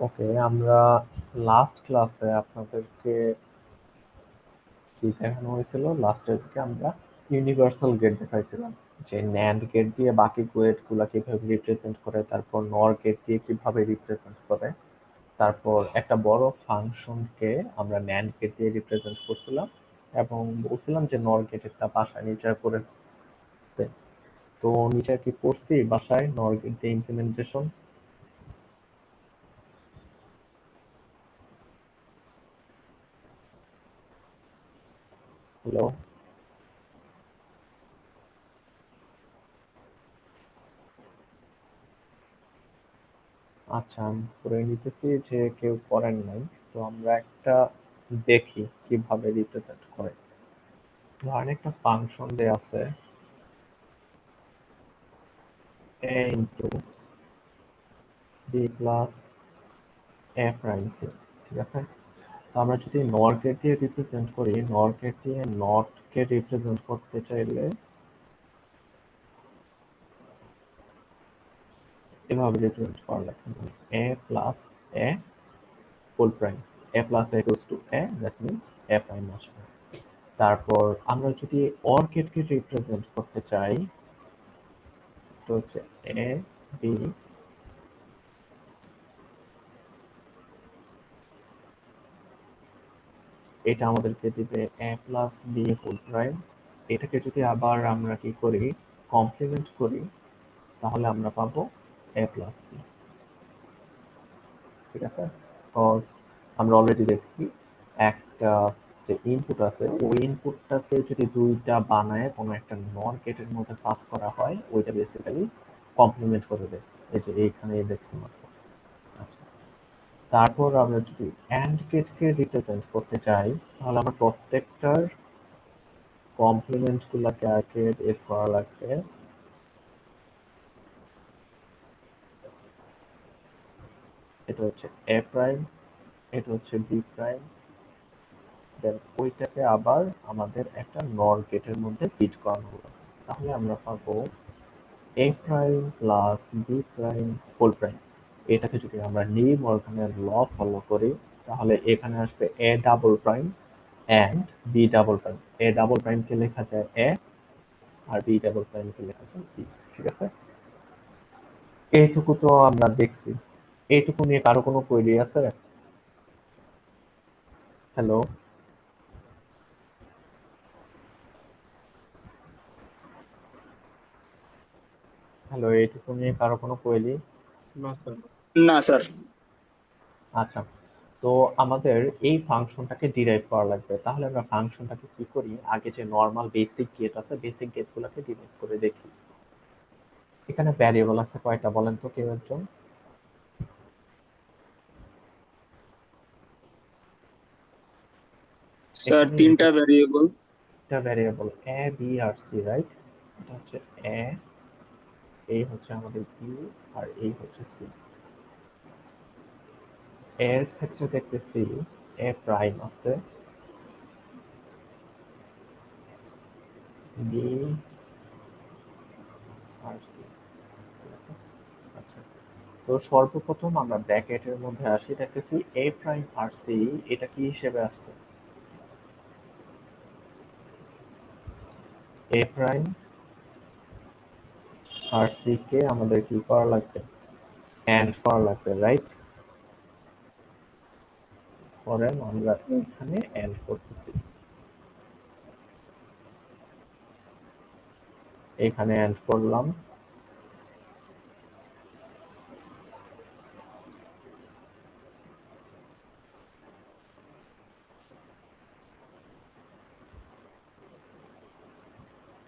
ওকে, আমরা লাস্ট ক্লাসে আপনাদেরকে কি দেখানো হয়েছিল? লাস্টের দিকে আমরা ইউনিভার্সাল গেট দেখাইছিলাম, যে ন্যান্ড গেট দিয়ে বাকি গেট গুলা কিভাবে রিপ্রেজেন্ট করে, তারপর নর গেট দিয়ে কিভাবে রিপ্রেজেন্ট করে, তারপর একটা বড় ফাংশনকে আমরা ন্যান্ড গেট দিয়ে রিপ্রেজেন্ট করছিলাম এবং বলছিলাম যে নর গেটেরটা বাসায় নিচে করে দিতে। তো নিচে কি করছি বাসায় নর গেট দিয়ে ইমপ্লিমেন্টেশন? হ্যালো? আচ্ছা, আমি করে নিতেছি যে কেউ করেন নাই। তো আমরা একটা দেখি কিভাবে রিপ্রেজেন্ট করে। ধরেন একটা ফাংশন দেয়া আছে a into B plus A prime C, ঠিক আছে? তো আমরা যদি নর গেট দিয়ে রিপ্রেজেন্ট করি, নর গেট দিয়ে নট কে রিপ্রেজেন্ট করতে চাইলে এভাবে রিপ্রেজেন্ট করা লাগবে, A plus A whole prime, A plus A equals to A, that means A prime আসবে। তারপর আমরা যদি অর গেটকে রিপ্রেজেন্ট করতে চাই, তো হচ্ছে এ বি, এটা আমাদেরকে দিবে এ প্লাস বি হোল প্রাইম। এটাকে যদি আবার আমরা কি করি, কমপ্লিমেন্ট করি, তাহলে আমরা পাবো এ প্লাস বি, ঠিক আছে? কজ আমরা অলরেডি দেখছি একটা যে ইনপুট আছে, ওই ইনপুটটাকে যদি দুইটা বানায় কোনো একটা নর গেটের মধ্যে পাস করা হয়, ওইটা বেসিক্যালি কমপ্লিমেন্ট করে দেয়। এই যে এইখানে দেখছি মাত্র। আচ্ছা, তারপর আমরা যদি অ্যান্ড গেটকে রিপ্রেজেন্ট করতে চাই, তাহলে আমরা প্রত্যেকটার কমপ্লিমেন্ট গুলাকে আগে বের করা লাগবে। এটা হচ্ছে এ প্রাইম, এটা হচ্ছে বি প্রাইম, দেন ওইটাকে আবার আমাদের একটা নর গেটের মধ্যে ফিট করানো হলো। তাহলে আমরা পাবো A prime plus B prime whole prime. এটাকে যদি আমরা নি মর্গানের ল ফলো করি, তাহলে এখানে আসবে A double prime and B double prime. A double প্রাইমকে লেখা যায় এ, আর বি ডাবল প্রাইমকে লেখা যায় বি, ঠিক আছে? এইটুকু তো আমরা দেখছি। এইটুকু নিয়ে কারো কোনো কোয়েরি আছে? হ্যালো? হ্যালো, এইটুকু নিয়ে কারো কোনো কোয়েরি? না স্যার। না স্যার। আচ্ছা, তো আমাদের এই ফাংশনটাকে ডিরাইভ করা লাগবে। তাহলে আমরা ফাংশনটাকে কি করি, আগে যে নর্মাল বেসিক গেট আছে, বেসিক গেট গুলাকে ডিরাইভ করে দেখি। এখানে ভ্যারিয়েবল আছে কয়টা বলেন তো কেউ একজন? স্যার এখানে তিনটা ভ্যারিয়েবল। একটা variable A B R C, right? এটা হচ্ছে এ, এই হচ্ছে আমাদের বি, আর এই হচ্ছে সি। এর ক্ষেত্রে দেখতেছি এ প্রাইম আছে, বি আর সি, ঠিক আছে? আচ্ছা, তো সর্বপ্রথম আমরা ব্র্যাকেটের মধ্যে আসি, দেখতেছি এ প্রাইম আর সি, এটা কি হিসেবে আসছে? এ প্রাইম আর সি কে আমাদের কি করা লাগবে, অ্যান্ড করা লাগবে, রাইট? করেন, আমরা এখানে অ্যান্ড করতেছি, এখানে অ্যান্ড করলাম।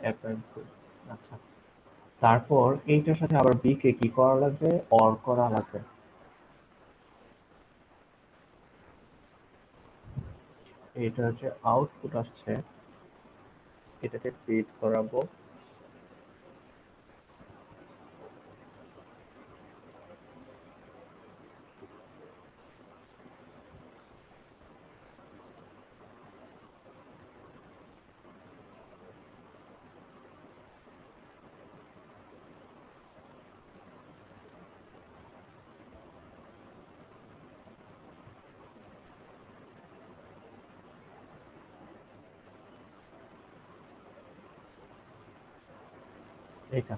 এ প্রাইম সি, আচ্ছা। তারপর এইটার সাথে আবার বি কে কি করা লাগবে, অর করা লাগবে। এটা যে আউটপুট আসছে, এটাকে ফিড করাবো এটা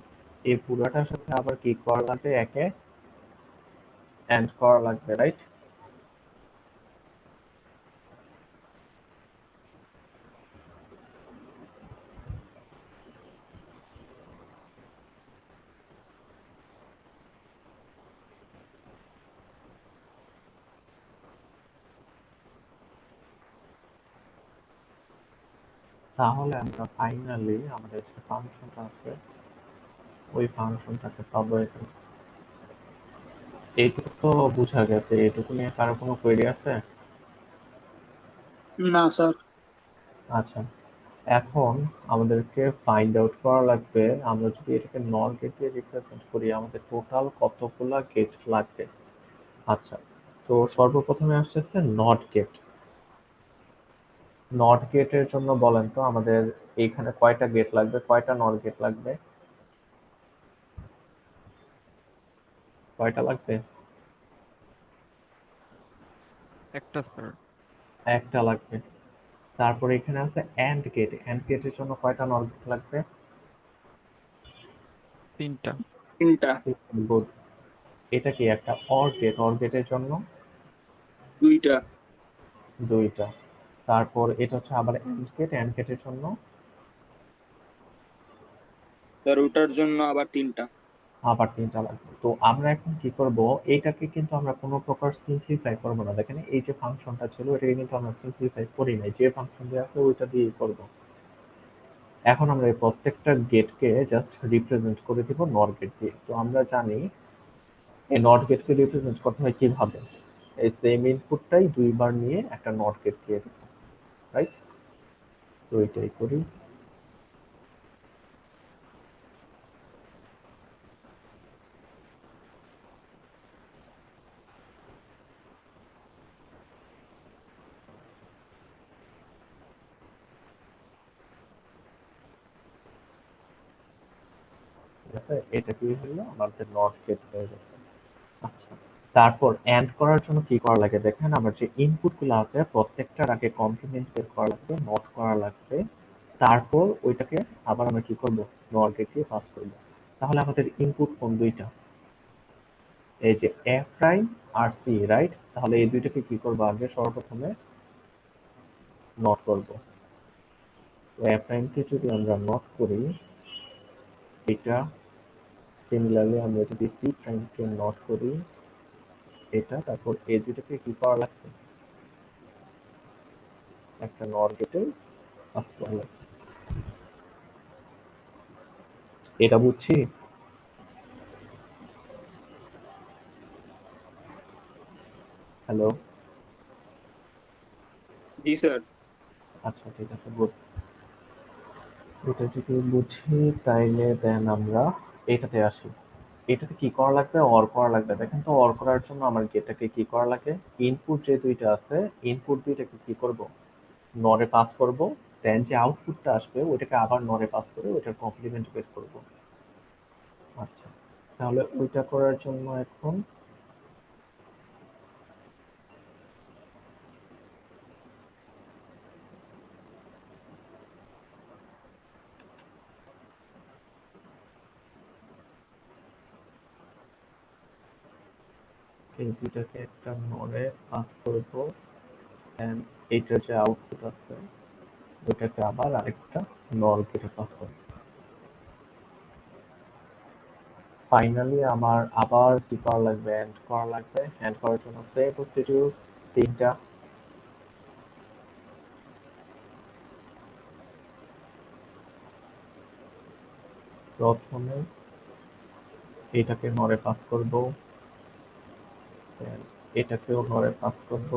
এই পুরোটার সাথে আবার কি করা লাগবে, একে অ্যান্ড করা লাগবে, রাইট? তাহলে আমরা ফাইনালি আমাদের যে ফাংশনটা আছে ওই ফাংশনটাকে পাবো এখানে। এইটুকু তো বোঝা গেছে, এইটুকু নিয়ে কারো কোনো কোয়েরি আছে? না স্যার। আচ্ছা, এখন আমাদেরকে ফাইন্ড আউট করা লাগবে আমরা যদি এটাকে নর গেট দিয়ে রিপ্রেজেন্ট করি আমাদের টোটাল কতগুলা গেট লাগবে। আচ্ছা, তো সর্বপ্রথমে আসছে নট গেট। নট গেটের জন্য বলেন তো আমাদের এইখানে কয়টা গেট লাগবে, কয়টা নর গেট লাগবে, কয়টা লাগবে? একটা স্যার। একটা লাগবে। তারপরে এখানে আছে এন্ড গেট, এন্ড গেটের জন্য কয়টা নর গেট লাগবে? তিনটা। তিনটা। গুড। এটা কি একটা অর গেট, অর গেটের জন্য দুইটা। দুইটা। তারপর এটা হচ্ছে আবার এন্ড গেট, এন্ড গেটের জন্য স্যার ওটার জন্য আবার তিনটা। আবার তিনটা লাগবে। তো আমরা এখন কি করব, এইটাকে কিন্তু আমরা কোনো প্রকার সিম্পলিফাই করবো না। দেখেন এই যে ফাংশনটা ছিল এটাকে কিন্তু আমরা সিম্পলিফাই করি নাই, যে ফাংশন দিয়ে আছে ওইটা দিয়ে করব। এখন আমরা এই প্রত্যেকটা গেটকে জাস্ট রিপ্রেজেন্ট করে দিব নর গেট দিয়ে। তো আমরা জানি এই নট গেটকে রিপ্রেজেন্ট করতে হয় কিভাবে, এই সেম ইনপুটটাই দুইবার নিয়ে একটা নট গেট দিয়ে দিব, রাইট? তো এটাই করি। ঠিক আছে, এটা কি হলো, আমাদের নট গেট হয়ে গেছে। আচ্ছা, তারপর এন্ড করার জন্য কি করা লাগে, দেখেন আমার যে ইনপুট গুলো আছে প্রত্যেকটার আগে কমপ্লিমেন্ট বের করা লাগবে, নট করা লাগবে। তারপর ওইটাকে আবার আমরা কি করব, নট গেট দিয়ে পাস করব। তাহলে আমাদের ইনপুট কোন দুইটা, এই যে এ প্রাইম আর সি, রাইট? তাহলে এই দুইটাকে কি করবো, আগে সর্বপ্রথমে নট করব। তো এ প্রাইমকে যদি আমরা নট করি, এটা সিমিলারলি আমরা যদি সি প্রাইমকে নট করি, এটা, তারপর এই দুইটাকে কি করা লাগবে, একটা নট গেটে পাস করা লাগবে। এটা বুঝছি। হ্যালো? জি স্যার। আচ্ছা ঠিক আছে, গুড। এটা যদি বুঝি তাইলে দেন আমরা এটাতে আসি। এটাতে কি করা লাগবে, অর করা লাগবে। দেখেন তো অর করার জন্য আমার গেটটাকে কি করা লাগে, ইনপুট যে দুইটা আছে ইনপুট দুইটাকে কি করব, নরে পাস করব। দেন যে আউটপুটটা আসবে ওইটাকে আবার নরে পাস করে ওইটার কমপ্লিমেন্ট বের করব। আচ্ছা, তাহলে ওইটা করার জন্য এখন এই দুইটাকে একটা নরে পাস করব। দেন এইটার যে আউটপুট আছে ওইটাকে আবার আরেকটা নর কেটে পাস করব। ফাইনালি আমার আবার কি করা লাগবে, এন্ড করা লাগবে। এন্ড করার জন্য সেম প্রসিডিউর, তিনটা। প্রথমে এটাকে নরে পাস করব, then এটাকেও নরে পাস করব।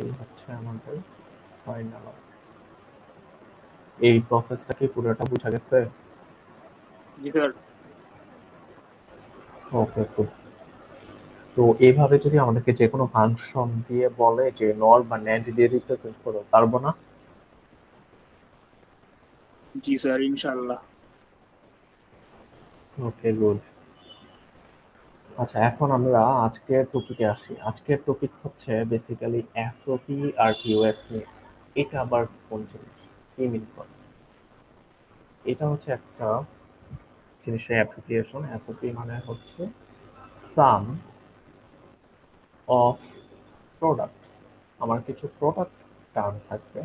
এই হচ্ছে আমাদের ফাইনাল। এই প্রসেসটা কি পুরোটা বোঝা গেছে? জি স্যার। ওকে, খুব। তো এইভাবে যদি আমাদেরকে যে কোনো ফাংশন দিয়ে বলে যে নর বা ন্যান্ড দিয়ে রিপ্রেজেন্ট করো, পারবো না? জি স্যার ইনশাল্লাহ। ওকে, গুড। আচ্ছা, এখন আমরা আজকের টপিকে আসি। আজকের টপিক হচ্ছে বেসিক্যালি এসওপি আর কিউএস নিয়ে। এটা আবার কোন জিনিস, কি মিন করে? এটা হচ্ছে একটা জিনিসের অ্যাপ্লিকেশন। এসওপি মানে হচ্ছে সাম অফ প্রোডাক্টস। আমার কিছু প্রোডাক্ট টার্ম থাকবে,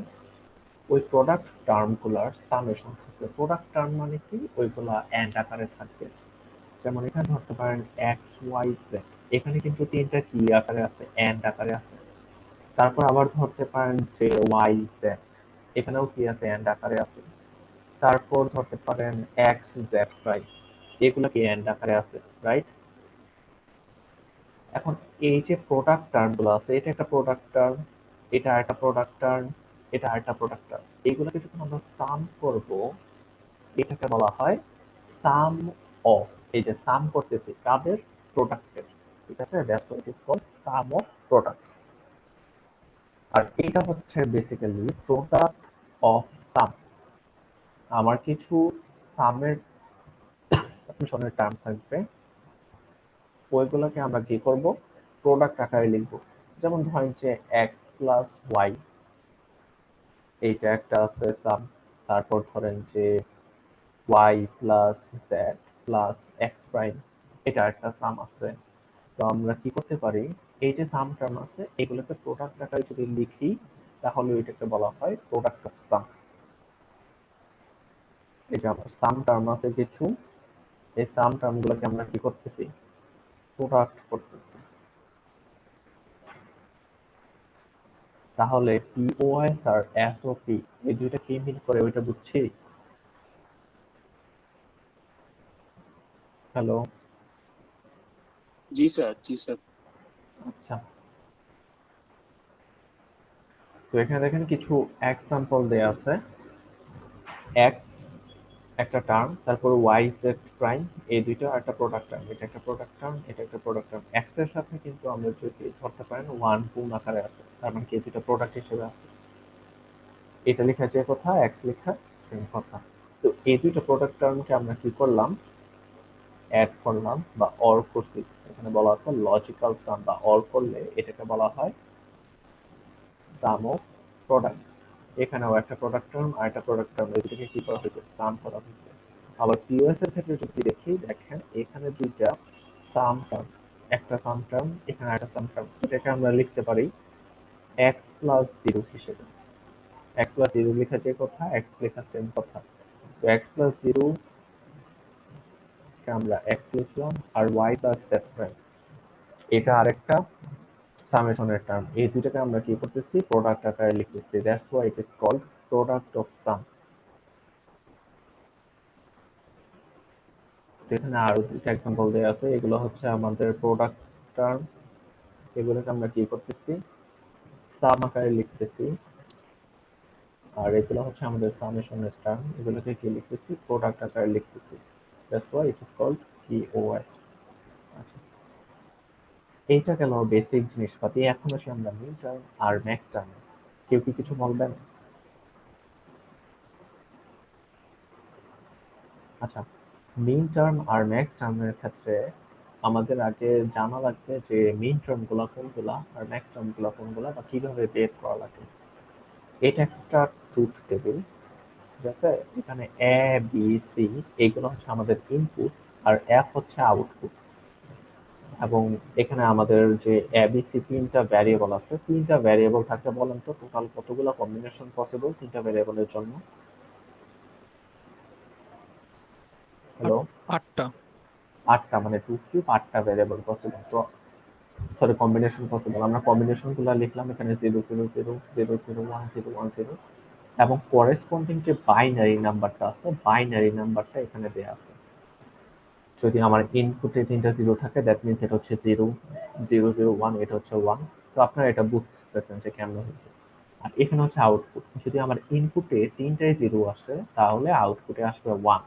ওই প্রোডাক্ট টার্মগুলার সামেশন থাকবে। প্রোডাক্ট টার্ম মানে কি? ওইগুলা অ্যান্ড আকারে থাকবে। যেমন এখানে ধরতে পারেন এক্স ওয়াই জেড, এখানে কিন্তু তিনটা কি আকারে আছে, অ্যান্ড আকারে আছে। তারপর আবার ধরতে পারেন যে ওয়াই জেড, এখানেও কি আছে, অ্যান্ড আকারে আছে। তারপর ধরতে পারেন এক্স জেড প্রাইম, এগুলো কি অ্যান্ড আকারে আছে, রাইট? এখন এই যে প্রোডাক্ট টার্ম গুলো আছে, এটা একটা প্রোডাক্ট টার্ম, এটা একটা প্রোডাক্ট টার্ম, এটা একটা প্রোডাক্ট টার্ম, এইগুলোকে যখন আমরা সাম করব, এটাকে বলা হয় সাম অফ। এই যে সাম করতেছি কাদের? প্রোডাক্টের। ঠিক আছে, that's what is called sum of products. আর এটা হচ্ছে বেসিক্যালি প্রোডাক্ট অফ সাম। আমার কিছু সামের সামেশনের টার্ম থাকবে, ওইগুলোকে আমরা কি করব, প্রোডাক্ট আকারে লিখব। যেমন ধরেন যে এক্স প্লাস ওয়াই, এইটা একটা আছে সাম। তারপর ধরেন যে Y plus Z plus x prime, এটা একটা সাম আছে। তো আমরা কি করতে পারি, এই যে সাম টার্ম আছে এগুলোকে প্রোডাক্ট আকারে যদি লিখি, তাহলে ওইটাকে বলা হয় প্রোডাক্ট অফ সাম। এই যে আমার সাম টার্ম আছে কিছু, এই সাম টার্ম গুলোকে আমরা কি করতেছি, প্রোডাক্ট করতেছি। তাহলে পিওএস আর এসওপি, এই দুইটা কি মিল করে ওইটা বুঝছি। হ্যালো। জি স্যার, জি স্যার। আচ্ছা, তো এখানে দেখেন কিছু এক্সাম্পল দেয়া আছে। এক্স একটা টার্ম, তারপর ওয়াই জেড প্রাইম, এই দুইটা একটা প্রোডাক্ট টার্ম, এটা একটা প্রোডাক্ট টার্ম, এটা একটা প্রোডাক্ট টার্ম। এক্স এর সাথে কিন্তু আমরা যদি ধরতে পারেন ওয়ান গুণ আকারে আছে, তার মানে কি এই দুইটা প্রোডাক্ট হিসেবে আছে। এটা লেখা যে কথা, এক্স লেখা সেম কথা। তো এই দুইটা প্রোডাক্ট টার্মকে আমরা কি করলাম, অ্যাড করলাম বা অর করছি। এখানে বলা আছে লজিক্যাল সাম, বা অর করলে এটাকে বলা হয় সাম অফ প্রোডাক্ট। এখানেও একটা প্রোডাক্ট টার্ম আর একটা প্রোডাক্ট টার্ম, এই দুটোকে কি করা হয়েছে, সাম করা হয়েছে। আবার পিওএস এর ক্ষেত্রে যদি দেখি, দেখেন এখানে দুইটা সাম টার্ম, একটা সাম টার্ম, এখানে একটা সাম টার্ম। এটাকে আমরা লিখতে পারি এক্স প্লাস জিরো হিসেবে। এক্স প্লাস জিরো লেখা যে কথা, এক্স লেখা সেম কথা। তো এক্স প্লাস জিরো কে আমরা এক্স লিখলাম, আর ওয়াই প্লাস জেড প্রাইম, এটা আরেকটা সামেশনের টার্ম। এই দুইটাকে আমরা কি করতেছি, প্রোডাক্ট আকারে লিখতেছি। That's why it is called product of sum. এখানে আরো দুইটা এক্সাম্পল দেওয়া আছে, এগুলো হচ্ছে আমাদের প্রোডাক্ট টার্ম, এগুলোকে আমরা কি করতেছি, সাম আকারে লিখতেছি। আর এগুলো হচ্ছে আমাদের সামেশনের টার্ম, এগুলোকে কি লিখতেছি, প্রোডাক্ট আকারে লিখতেছি। That's why it is called POS. আচ্ছা, এইটা গেল বেসিক জিনিসপাতি। এখন আসি আমরা মিন টার্ম আর ম্যাক্স টার্মে। কেউ কি কিছু বলবেন? আচ্ছা, মিন টার্ম আর ম্যাক্স টার্মের ক্ষেত্রে আমাদের আগে জানা লাগবে যে মিন টার্ম গুলা কোনগুলা আর ম্যাক্স টার্ম গুলা কোনগুলা, বা কিভাবে বের করা লাগে। এটা একটা ট্রুথ টেবিল। ঠিক আছে, এখানে এ বি সি এইগুলো হচ্ছে আমাদের ইনপুট, আর এফ হচ্ছে আউটপুট। এবং এখানে আমাদের যে এবিসি তিনটা ভ্যারিয়েবল আছে, তিনটা ভ্যারিয়েবল থাকতে বলেন তো টোটাল কতগুলো কম্বিনেশন পসিবল তিনটা ভ্যারিয়েবলের জন্য? হ্যালো। 8টা। আটটা, মানে টু কিউব, আটটা ভ্যারিয়েবল পসিবল। তো সরি, কম্বিনেশন পসিবল। আমরা কম্বিনেশন গুলো লিখলাম এখানে 0 0 0 0 0 1 0 1 0, এবং করেসপন্ডিং যে বাইনারি নাম্বারটা আছে, বাইনারি নাম্বারটা এখানে দেয়া আছে। যদি আমার ইনপুটে তিনটা জিরো থাকে, দ্যাট মিনস এটা হচ্ছে 0 0 0 1, এটা হচ্ছে 1। তো আপনারা এটা বুঝতেছেন যে কেমন হয়েছে। আর এখানে হচ্ছে আউটপুট, যদি আমার ইনপুটে তিনটাই জিরো আসে তাহলে আউটপুটে আসবে 1।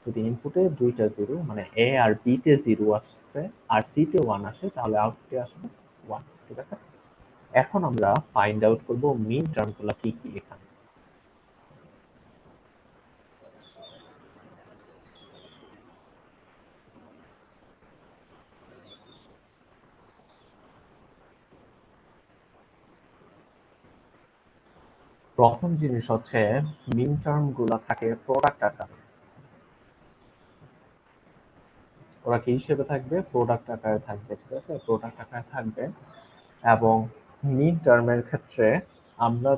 যদি ইনপুটে দুইটা জিরো, মানে এ আর বি তে জিরো আসছে আর সি তে 1 আসে, তাহলে আউটপুটে আসবে 1। ঠিক আছে, এখন আমরা ফাইন্ড আউট করব মিন টার্মগুলো কি কি এখানে। প্রথম জিনিস হচ্ছে মিন টার্ম গুলা থাকে প্রোডাক্ট আকারে। ওরা কি হিসেবে থাকবে? প্রোডাক্ট আকারে থাকবে, ঠিক আছে? প্রোডাক্ট আকারে থাকবে। এবং মিন টার্মের ক্ষেত্রে আমরা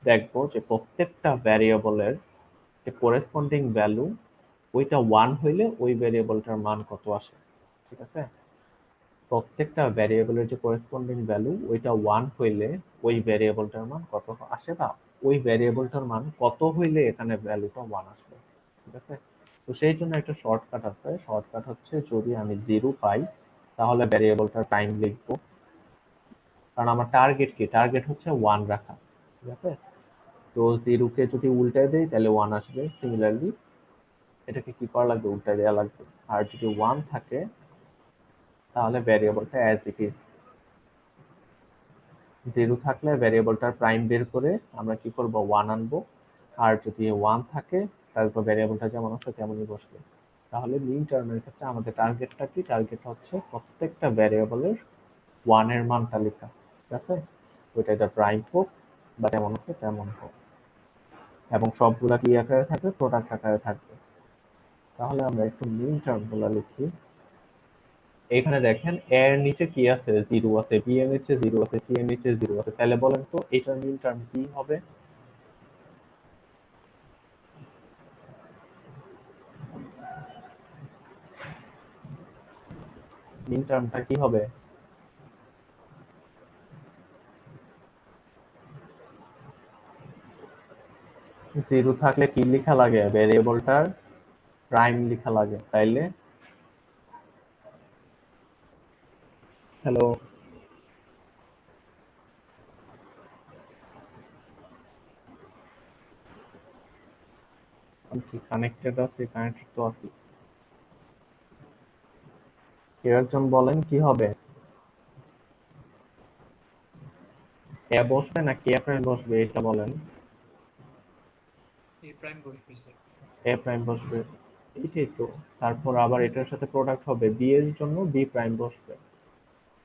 দেখব যে প্রত্যেকটা ভ্যারিয়েবলের যে করেসপন্ডিং ভ্যালু ওইটা 1 হইলে ওই ভ্যারিয়েবলটার মান কত আসে, ঠিক আছে? প্রত্যেকটা ভ্যারিয়েবলের যে করেসপন্ডিং ভ্যালু ওইটা 1 হইলে ওই ভ্যারিয়েবলটার মান কত আসে, বা ওই ভ্যারিয়েবলটার মান কত হইলে এখানে ভ্যালুটা 1 আসবে, ঠিক আছে? তো সেই জন্য একটা শর্টকাট আছে। শর্টকাট হচ্ছে, যদি আমি 0 পাই তাহলে ভ্যারিয়েবলটার টাইম লিখবো, কারণ আমার টার্গেট কি? টার্গেট হচ্ছে 1 রাখা, ঠিক আছে? তো 0 কে যদি উল্টায় দেই তাহলে 1 আসবে। সিমিলারলি এটাকে কি করা লাগবে? উল্টায় দেওয়া লাগবে। আর যদি 1 থাকে তাহলে ভ্যারিয়েবলটা অ্যাজ ইট ইজ। 0 থাকলে ভ্যারিয়েবলটার প্রাইম বের করে আমরা কি করব? 1 আনবো। আর যদি 1 থাকে তাহলে তো ভ্যারিয়েবলটা যেমন আছে তেমনই বসবে। তাহলে মিন টার্মের ক্ষেত্রে আমাদের টার্গেটটা কি? টার্গেট হচ্ছে প্রত্যেকটা ভ্যারিয়েবলের 1 এর মানটা লেখা, ঠিক আছে? ওইটা এটা প্রাইম হোক বা যেমন আছে তেমন হোক, এবং সবগুলা কি আকারে থাকবে? প্রোডাক্ট আকারে থাকবে। তাহলে আমরা একটু মিন টার্মগুলো লিখি। এখানে দেখেন এ এর নিচে কি আছে? 0 আছে, বি এর নিচে 0 আছে, সি এর নিচে 0 আছে। তাহলে বলেন তো এটার মিন টার্ম কি হবে? মিন টার্মটা কি হবে? 0 থাকলে কি লেখা লাগে? ভ্যারিয়েবলটার প্রাইম লেখা লাগে, তাইলে? হ্যালো, আমি কি কানেক্টেড আছি? কানেক্টেড তো আছি। কেউ একজন বলেন কি হবে? এ বসবে না কে প্রাইম বসবে এটা বলেন। এ প্রাইম বসবে স্যার। এ প্রাইম বসবে, এইটাই তো। তারপর আবার এটার সাথে প্রোডাক্ট হবে, বি এর জন্য বি প্রাইম বসবে,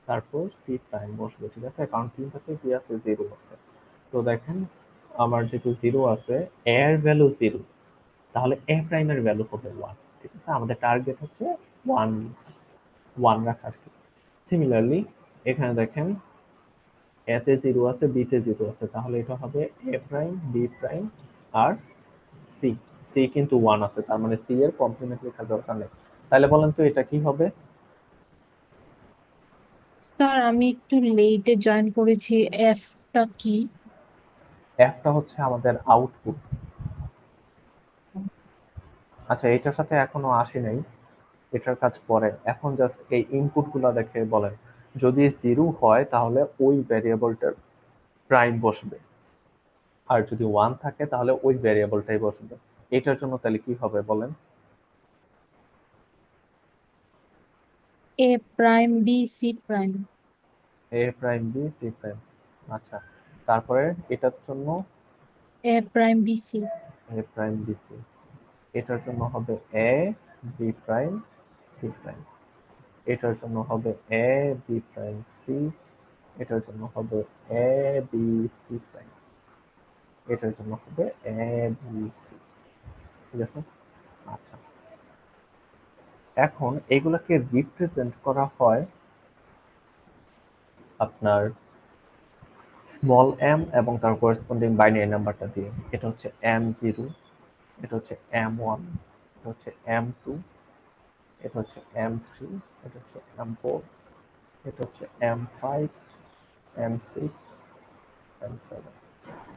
তারপর সি প্রাইম বসবে, ঠিক আছে? কারণ তিনটাতে কি আছে? 0 আছে। তো দেখেন আমার যেহেতু 0 আছে, এ এর ভ্যালু 0, তাহলে এ প্রাইমের ভ্যালু হবে 1, ঠিক আছে? আমাদের টার্গেট হচ্ছে 1 1 রাখা আর কি। সিমিলারলি এখানে দেখেন এ তে 0 আছে, বি তে 0 আছে, তাহলে এটা হবে এ প্রাইম, বি প্রাইম আর সি। সি কিন্তু 1 আছে, তার মানে সি এর কমপ্লিমেন্ট লেখার দরকার নেই। তাহলে বলেন তো এটা কি হবে? স্যার আমি একটু লেটে জয়েন করেছি, এফটা কি? এফটা হচ্ছে আমাদের আউটপুট। আচ্ছা, এটার সাথে এখনো আসি নাই, এটার কাজ পরে। এখন জাস্ট এই ইনপুট গুলা দেখে বলেন, যদি 0 হয় তাহলে ওই ভ্যারিয়েবলটার প্রাইম বসবে, আর যদি 1 থাকে তাহলে ওই ভ্যারিয়েবলটাই বসবে। এটার জন্য তাহলে কি হবে বলেন? এ prime B C prime. A prime B C prime. আচ্ছা, তারপরে এটার জন্য এ প্রাইম বি সি। এ প্রাইম বি সি। এটার জন্য হবে A B prime C prime. এটার জন্য হবে এ বি প্রাইম সি। এটার জন্য হবে এ বি সি প্রাইম। এটার জন্য হবে এ বি সি, ঠিক আছে? আচ্ছা, এখন এগুলাকে রিপ্রেজেন্ট করা হয় আপনার স্মল এম এবং তার করেসপন্ডিং বাইনারি নাম্বারটা দিয়ে। এটা হচ্ছে M0, এটা হচ্ছে M1, এটা হচ্ছে M2, এটা হচ্ছে M3, এটা হচ্ছে M4, এটা হচ্ছে M5, M6, M7।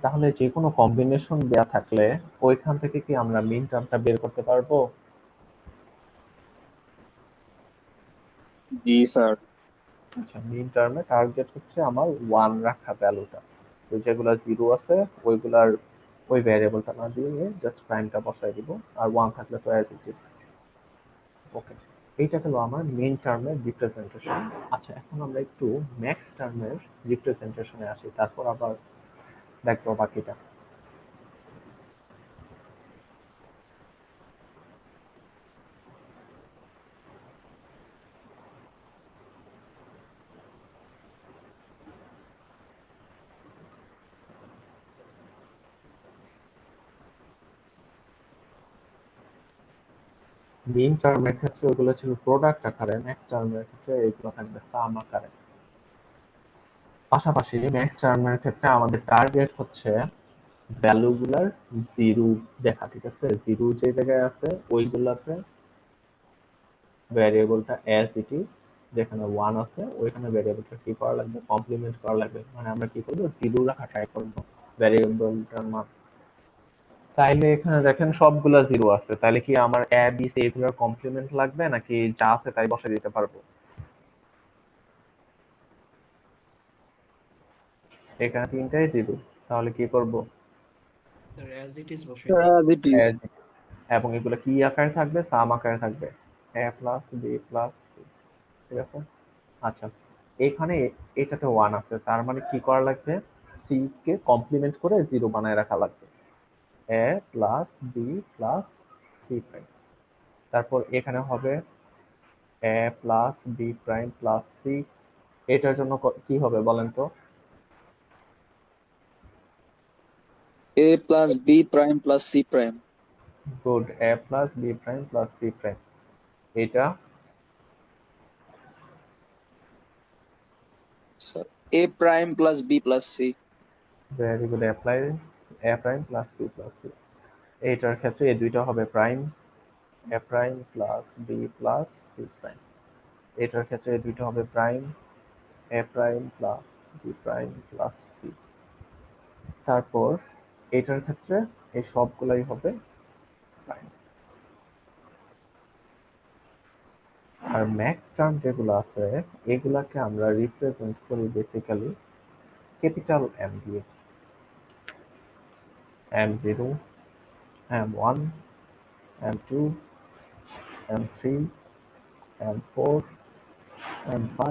তাহলে যে কোনো কম্বিনেশন দেয়া থাকলে ওইখান থেকে কি আমরা মিন টার্মটা বের করতে পারবো? জি স্যার। আচ্ছা, মিন টার্মে টার্গেট হচ্ছে আমার 1 রাখা ভ্যালুটা। তো যেগুলা 0 আছে ওইগুলার ওই ভ্যারিয়েবলটা না দিয়ে জাস্ট প্রাইমটা বসাই দিব, আর 1 থাকলে তো অ্যাজ ইট ইজ। ওকে, এইটা হলো আমার মেইন টার্মের রিপ্রেজেন্টেশন। আচ্ছা, এখন আমরা একটু ম্যাক্স টার্মের রিপ্রেজেন্টেশনে আসি, তারপর আবার দেখবো বাকিটা। মিন টার্মের ক্ষেত্রে ওগুলো ছিল প্রোডাক্ট আকারে, ম্যাক্স টার্মের ক্ষেত্রে এগুলো থাকবে সাম আকারে। পাশাপাশি ম্যাক্স টার্মের ক্ষেত্রে আমাদের টার্গেট হচ্ছে ভ্যালুগুলার জিরো দেখা, ঠিক আছে? জিরো যে জায়গায় আছে ওইগুলাতে ভ্যারিয়েবলটা অ্যাজ ইট ইজ, যেখানে ওয়ান আছে ওইখানে ভ্যারিয়েবলটা কি করা লাগবে, কমপ্লিমেন্ট করা লাগবে। মানে আমরা কি করবো, জিরো রাখা ট্রাই করবো ভ্যারিয়েবলটার মান। তাইলে এখানে দেখেন সবগুলা জিরো আছে, তাহলে কি আমার এ বি সি এগুলোর কমপ্লিমেন্ট লাগবে নাকি যা আছে তাই বসে দিতে পারবো? এখানে তিনটাই জিরো, তাহলে কি করব, অ্যাজ ইট ইজ বসে As it is. As it is। এবং এগুলো কি আকারে থাকবে, সাম আকারে থাকবে, এ প্লাস বি প্লাস সি, ঠিক আছে? আচ্ছা, এখানে এটাতে ওয়ান আছে, তার মানে কি করা লাগবে, সি কে কমপ্লিমেন্ট করে জিরো বানায় রাখা লাগবে, A plus B plus C prime. তারপর এখানে হবে A plus B prime plus C. এটার জন্য কি হবে বলেন তো? A plus B prime plus C prime. Good, A plus B prime plus C prime. এটা Sir, A prime plus B plus C. Very good, apply A prime plus B plus C. এইটার ক্ষেত্রে এই দুইটা হবে প্রাইম, A prime plus B plus C prime. এটার ক্ষেত্রে এই দুইটা হবে প্রাইম, A prime plus B prime plus C. তারপর এটার ক্ষেত্রে এই সবগুলাই হবে প্রাইম। আর ম্যাক্স টার্ম যেগুলো আছে এগুলাকে আমরা রিপ্রেজেন্ট করি বেসিক্যালি ক্যাপিটাল এম দিয়ে, M0, M1, M2, M3, M4, M5,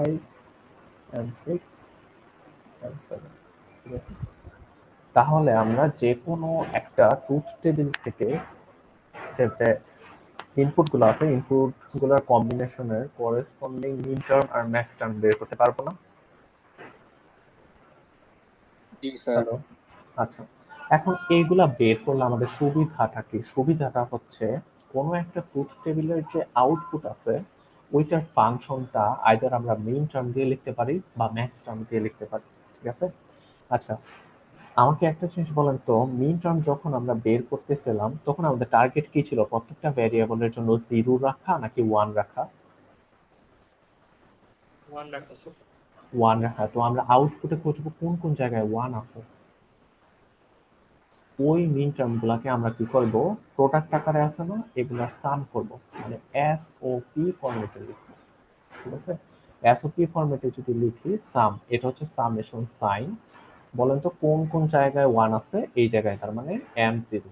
M6, M7, ঠিক আছে? তাহলে আমরা যে কোনো একটা ট্রুথ টেবিল থেকে যে ইনপুট গুলো আছে, ইনপুট গুলোর কম্বিনেশনের করেসপন্ডিং মিন টার্ম আর ম্যাক্স টার্ম বের করতে পারবো না? Ji sir. হ্যালো, আচ্ছা। এখন এইগুলা বের করলে আমাদের সুবিধাটা কি? সুবিধাটা হচ্ছে কোনো একটা ট্রুথ টেবিলের যে আউটপুট আছে ওইটার ফাংশনটা আইদার আমরা মিন টার্ম দিয়ে লিখতে পারি বা ম্যাক্স টার্ম দিয়ে লিখতে পারি, ঠিক আছে? আচ্ছা, আমাকে একটা জিনিস বলেন তো, মিন টার্ম যখন আমরা বের করতেছিলাম তখন আমাদের টার্গেট কি ছিল, প্রত্যেকটা ভ্যারিয়েবলের জন্য জিরো রাখা নাকি ওয়ান রাখা? ওয়ান রাখা স্যার। ওয়ান রাখা। তো আমরা আউটপুটে খুঁজবো কোন কোন জায়গায় ওয়ান আছে, ওই মিন টার্ম গুলাকে আমরা কি করব, প্রোডাক্ট আকারে আছে না, এগুলার সাম করব, মানে এস ও পি ফরম্যাটে লিখবো, ঠিক আছে? এস ও পি ফরম্যাটে যদি লিখি সাম, এটা হচ্ছে সামেশন সাইন। বলেন তো কোন কোন জায়গায় ওয়ান আছে, এই জায়গায়, তার মানে এম জিরো,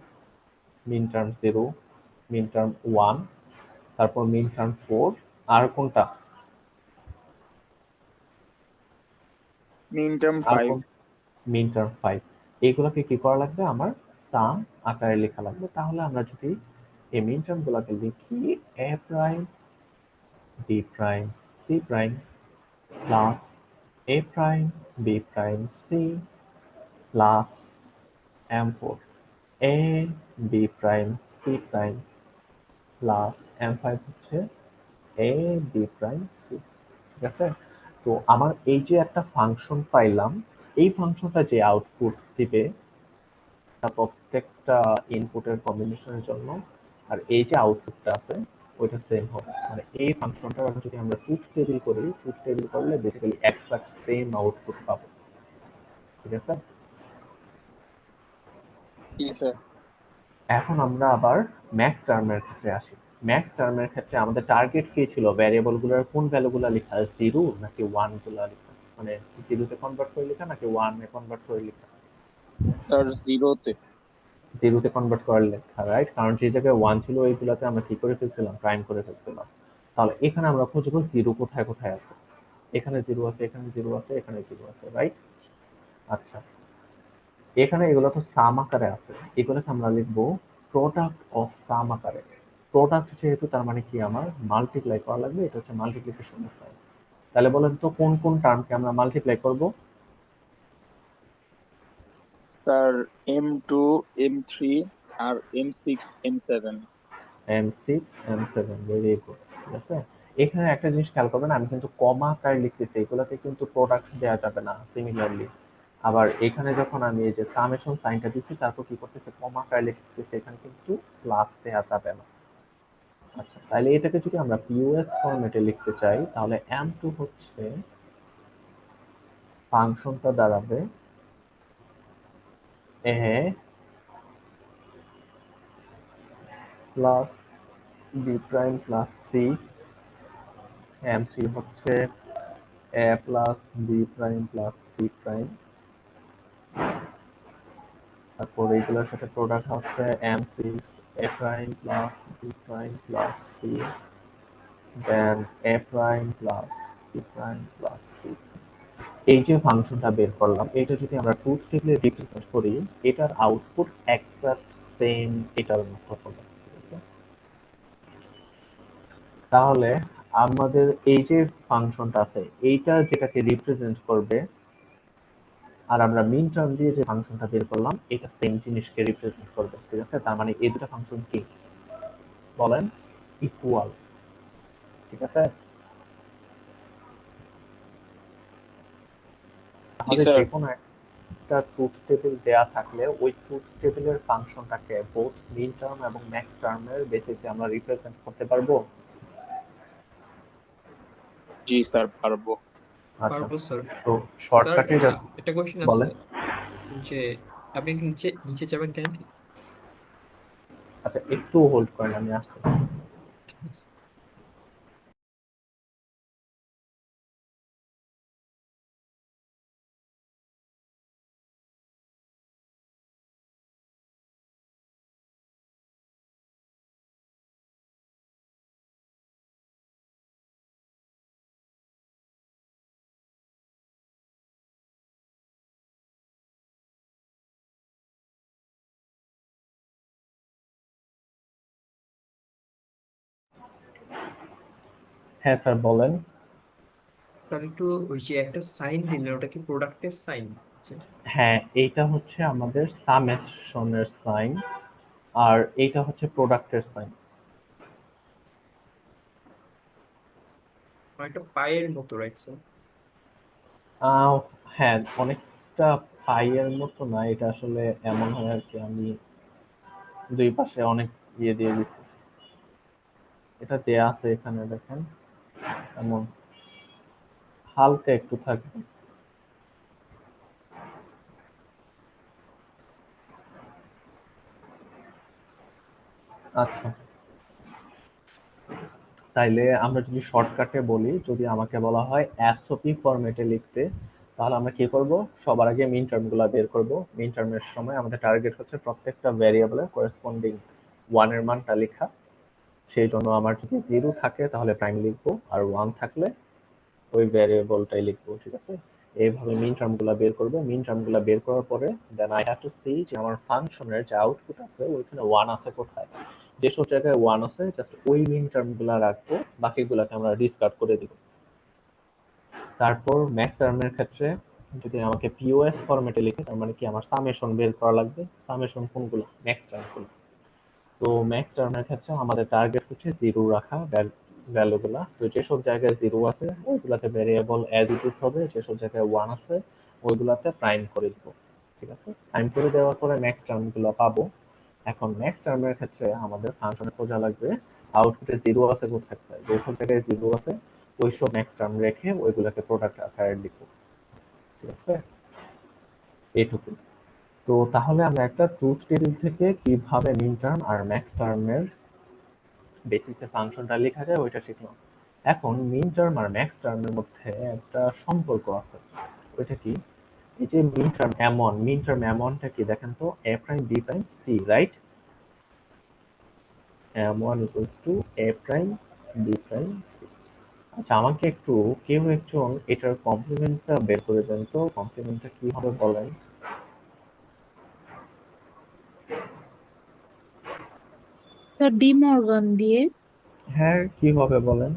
মিন টার্ম জিরো, মিন টার্ম ওয়ান, তারপর মিন টার্ম ফোর, আর কোনটা, Mean term আর 5. কোন, মিন টার্ম ফাইভ। এইগুলোকে কি করা লাগবে, আমার সাম আকারে লেখা লাগবে। তাহলে আমরা যদি এই মিন টার্ম গুলাকে লিখি, A prime B prime C prime plus A prime B prime C plus M four A B prime C prime plus M five হচ্ছে এ বি প্রাইম সি, ঠিক আছে? তো আমার এই যে একটা ফাংশন পাইলাম, এই ফাংশনটা যে আউটপুট দিবে তা প্রত্যেকটা ইনপুটের কম্বিনেশনের জন্য, আর এই যে আউটপুটটা আছে ওইটা সেম হবে। মানে এই ফাংশনটা যদি আমরা ট্রুথ টেবিল করি, ট্রুথ টেবিল করলে বেসিক্যালি এক্সাক্ট সেম আউটপুট পাবো, ঠিক আছে? Ji sir. এখন আমরা আবার ম্যাক্স টার্মের ক্ষেত্রে আসি। ম্যাক্স টার্মের ক্ষেত্রে আমাদের টার্গেট কি ছিল, ভ্যারিয়েবল গুলোর কোন ভ্যালু গুলা লেখা, জিরো নাকি ওয়ান গুলা লেখা, মানে জিরোতে কনভার্ট করে লেখা নাকি ওয়ানে কনভার্ট করে লেখা? Sir, 0 te. জিরোতে কনভার্ট করার লেখা, রাইট? কারণ যে জায়গায় ওয়ান ছিল ওইগুলাতে আমরা কি করে ফেলছিলাম, প্রাইম করে ফেলছিলাম। তাহলে এখানে আমরা খুঁজবো জিরো কোথায় কোথায় আছে। এখানে জিরো আছে, এখানে জিরো আছে, এখানে জিরো আছে, রাইট? আচ্ছা, এখানে এগুলো তো সাম আকারে আছে, এগুলোকে আমরা লিখবো প্রোডাক্ট অফ সাম আকারে। প্রোডাক্ট যেহেতু, তার মানে কি আমার মাল্টিপ্লাই করা লাগবে, এটা হচ্ছে মাল্টিপ্লিকেশনের সাইন। তাহলে বলেন তো কোন কোন টার্মকে আমরা মাল্টিপ্লাই করব? Sir, M2, M3 আর M6, M7. M6 M7 very good. ঠিক আছে, এখানে একটা জিনিস খেয়াল করবেন, আমি কিন্তু কমা আকারে লিখতেছি, এগুলোকে কিন্তু প্রোডাক্ট দেওয়া যাবে না সিমিলারলি। আবার এখানে যখন আমি এই যে সামেশন সাইনটা দিচ্ছি, তারপর কি করতেছে, কমা আকারে লিখতেছি, এখানে কিন্তু প্লাস দেওয়া যাবে না। আচ্ছা, তাহলে এটাকে যদি আমরা পিওএস ফরম্যাটে লিখতে চাই, তাহলে M2 হচ্ছে ফাংশনটা দাঁড়াবে A plus B prime plus C, M3 হচ্ছে A plus B prime plus C prime, তারপর এইগুলোর সাথে প্রোডাক্ট হচ্ছে M6 A prime plus B prime plus C, then A prime plus B prime plus C. এই যে ফাংশনটা বের করলাম, এটা যদি আমরা ট্রুথ টেবিলে রিপ্রেজেন্ট করি, এটার আউটপুট এক্সাক্ট সেম এটার মতো হবে। ঠিক আছে, তাহলে আমাদের এই যে ফাংশনটা আছে, এইটা যেটাকে রিপ্রেজেন্ট করবে, আর আমরা মিন টার্ম দিয়ে যে ফাংশনটা বের করলাম, এটা সেম জিনিসকে রিপ্রেজেন্ট করবে। ঠিক আছে, তার মানে এই দুটো ফাংশন কি বলেন, ইকুয়াল। ঠিক আছে, জি তাহলে স্যার। যে কোনো একটা ট্রুথ টেবিল দেয়া থাকলে ওই ট্রুথ টেবিলের ফাংশনটাকে বোথ মিন টার্ম এবং ম্যাক্স টার্মের বেসিসে আমরা রিপ্রেজেন্ট করতে পারবো। জি স্যার, পারবো। আচ্ছা, পারবো স্যার। তো স্যার শর্টকাটে জাস্ট একটা কোশ্চেন বলেন। আছে যে আপনি একটু নিচে নিচে যাবেন কেন? আচ্ছা, একটু হোল্ড করেন, আমি আসতেছি। হ্যাঁ স্যার, বলেন। স্যার একটু ওই যে একটা সাইন দিলেন, ওটা কি প্রোডাক্টের সাইন? হ্যাঁ, এইটা হচ্ছে আমাদের সামেশনের সাইন, আর এইটা হচ্ছে প্রোডাক্টের সাইন। একটা পায়ের মতো, রাইট স্যার? আহ, হ্যাঁ, অনেকটা পাইয়ের মতো না, এটা আসলে এমন হয় আর কি, আমি দুই পাশে অনেক ইয়ে দিয়ে দিছি, এটা দেয়া আছে এখানে দেখেন, এমন হালকা একটু থাকবে। আচ্ছা, তাইলে আমরা যদি শর্টকাটে বলি, যদি আমাকে বলা হয় এসওপি ফরম্যাটে লিখতে, তাহলে আমরা কি করব, সবার আগে মিন টার্মগুলো বের করব। মিন টার্মের সময় আমাদের টার্গেট হচ্ছে প্রত্যেকটা ভ্যারিয়েবলের করেসপন্ডিং ওয়ানের মানটা লেখা। সেই জন্য আমার যদি 0 থাকে তাহলে প্রাইম লিখবো, আর 1 থাকলে ওই ভ্যারিয়েবলটাই লিখবো। ঠিক আছে, এইভাবে মিন টার্মগুলো বের করব। মিন টার্মগুলো বের করার পরে then I have to see যে আমার ফাংশনের যে আউটপুট আছে ওইখানে 1 আছে কোথায়। যেসব জায়গায় 1 আছে জাস্ট ওই মিন টার্মগুলো রাখবো, বাকিগুলোকে আমরা ডিসকার্ড করে দিব। তারপর ম্যাক্স টার্মের ক্ষেত্রে যদি আমাকে পিওএস ফরম্যাটে লিখে, তার মানে কি আমার সামেশন বের করা লাগবে। সামেশন কোনগুলো, ম্যাক্স টার্মগুলো। তো ম্যাক্স টার্মের ক্ষেত্রে আমাদের টার্গেট হচ্ছে 0 রাখা ভ্যালুগুলা। তো যেসব জায়গায় 0 আছে ওইগুলাতে ভ্যারিয়েবল অ্যাজ ইট ইজ হবে, যেসব জায়গায় 1 আছে ওইগুলাতে প্রাইম করে দিব। ঠিক আছে, প্রাইম করে দেওয়ার পরে ম্যাক্স টার্মগুলো পাবো। এখন ম্যাক্স টার্মের ক্ষেত্রে আমাদের ফাংশনে খোঁজা লাগবে আউটপুটে 0 আছে কোথায়, যেসব জায়গায় 0 আছে ওইসব ম্যাক্স টার্ম রেখে ওইগুলাকে প্রোডাক্ট আকারে লিখবো। ঠিক আছে, এইটুকু। তো তাহলে আমরা একটা ট্রুথ টেবিল থেকে কিভাবে মিন টার্ম আর ম্যাক্স টার্মের বেসিসে ফাংশনটা লেখা যায় ওইটা শিখলাম। এখন মিন টার্ম আর ম্যাক্স টার্মের মধ্যে একটা সম্পর্ক আছে, ওইটা কি, এই যে মিন টার্ম এমন, মিন টার্ম এমনটা কি দেখেন তো, A prime B prime C, right? M one equals to A prime B prime C. আচ্ছা, আমাকে একটু কেউ একজন এটার কমপ্লিমেন্টটা বের করে দেন তো, কমপ্লিমেন্টটা কি হবে বলেন। স্যার ডি মর্গান দিয়ে হ্যাঁ, কি হবে বলেন।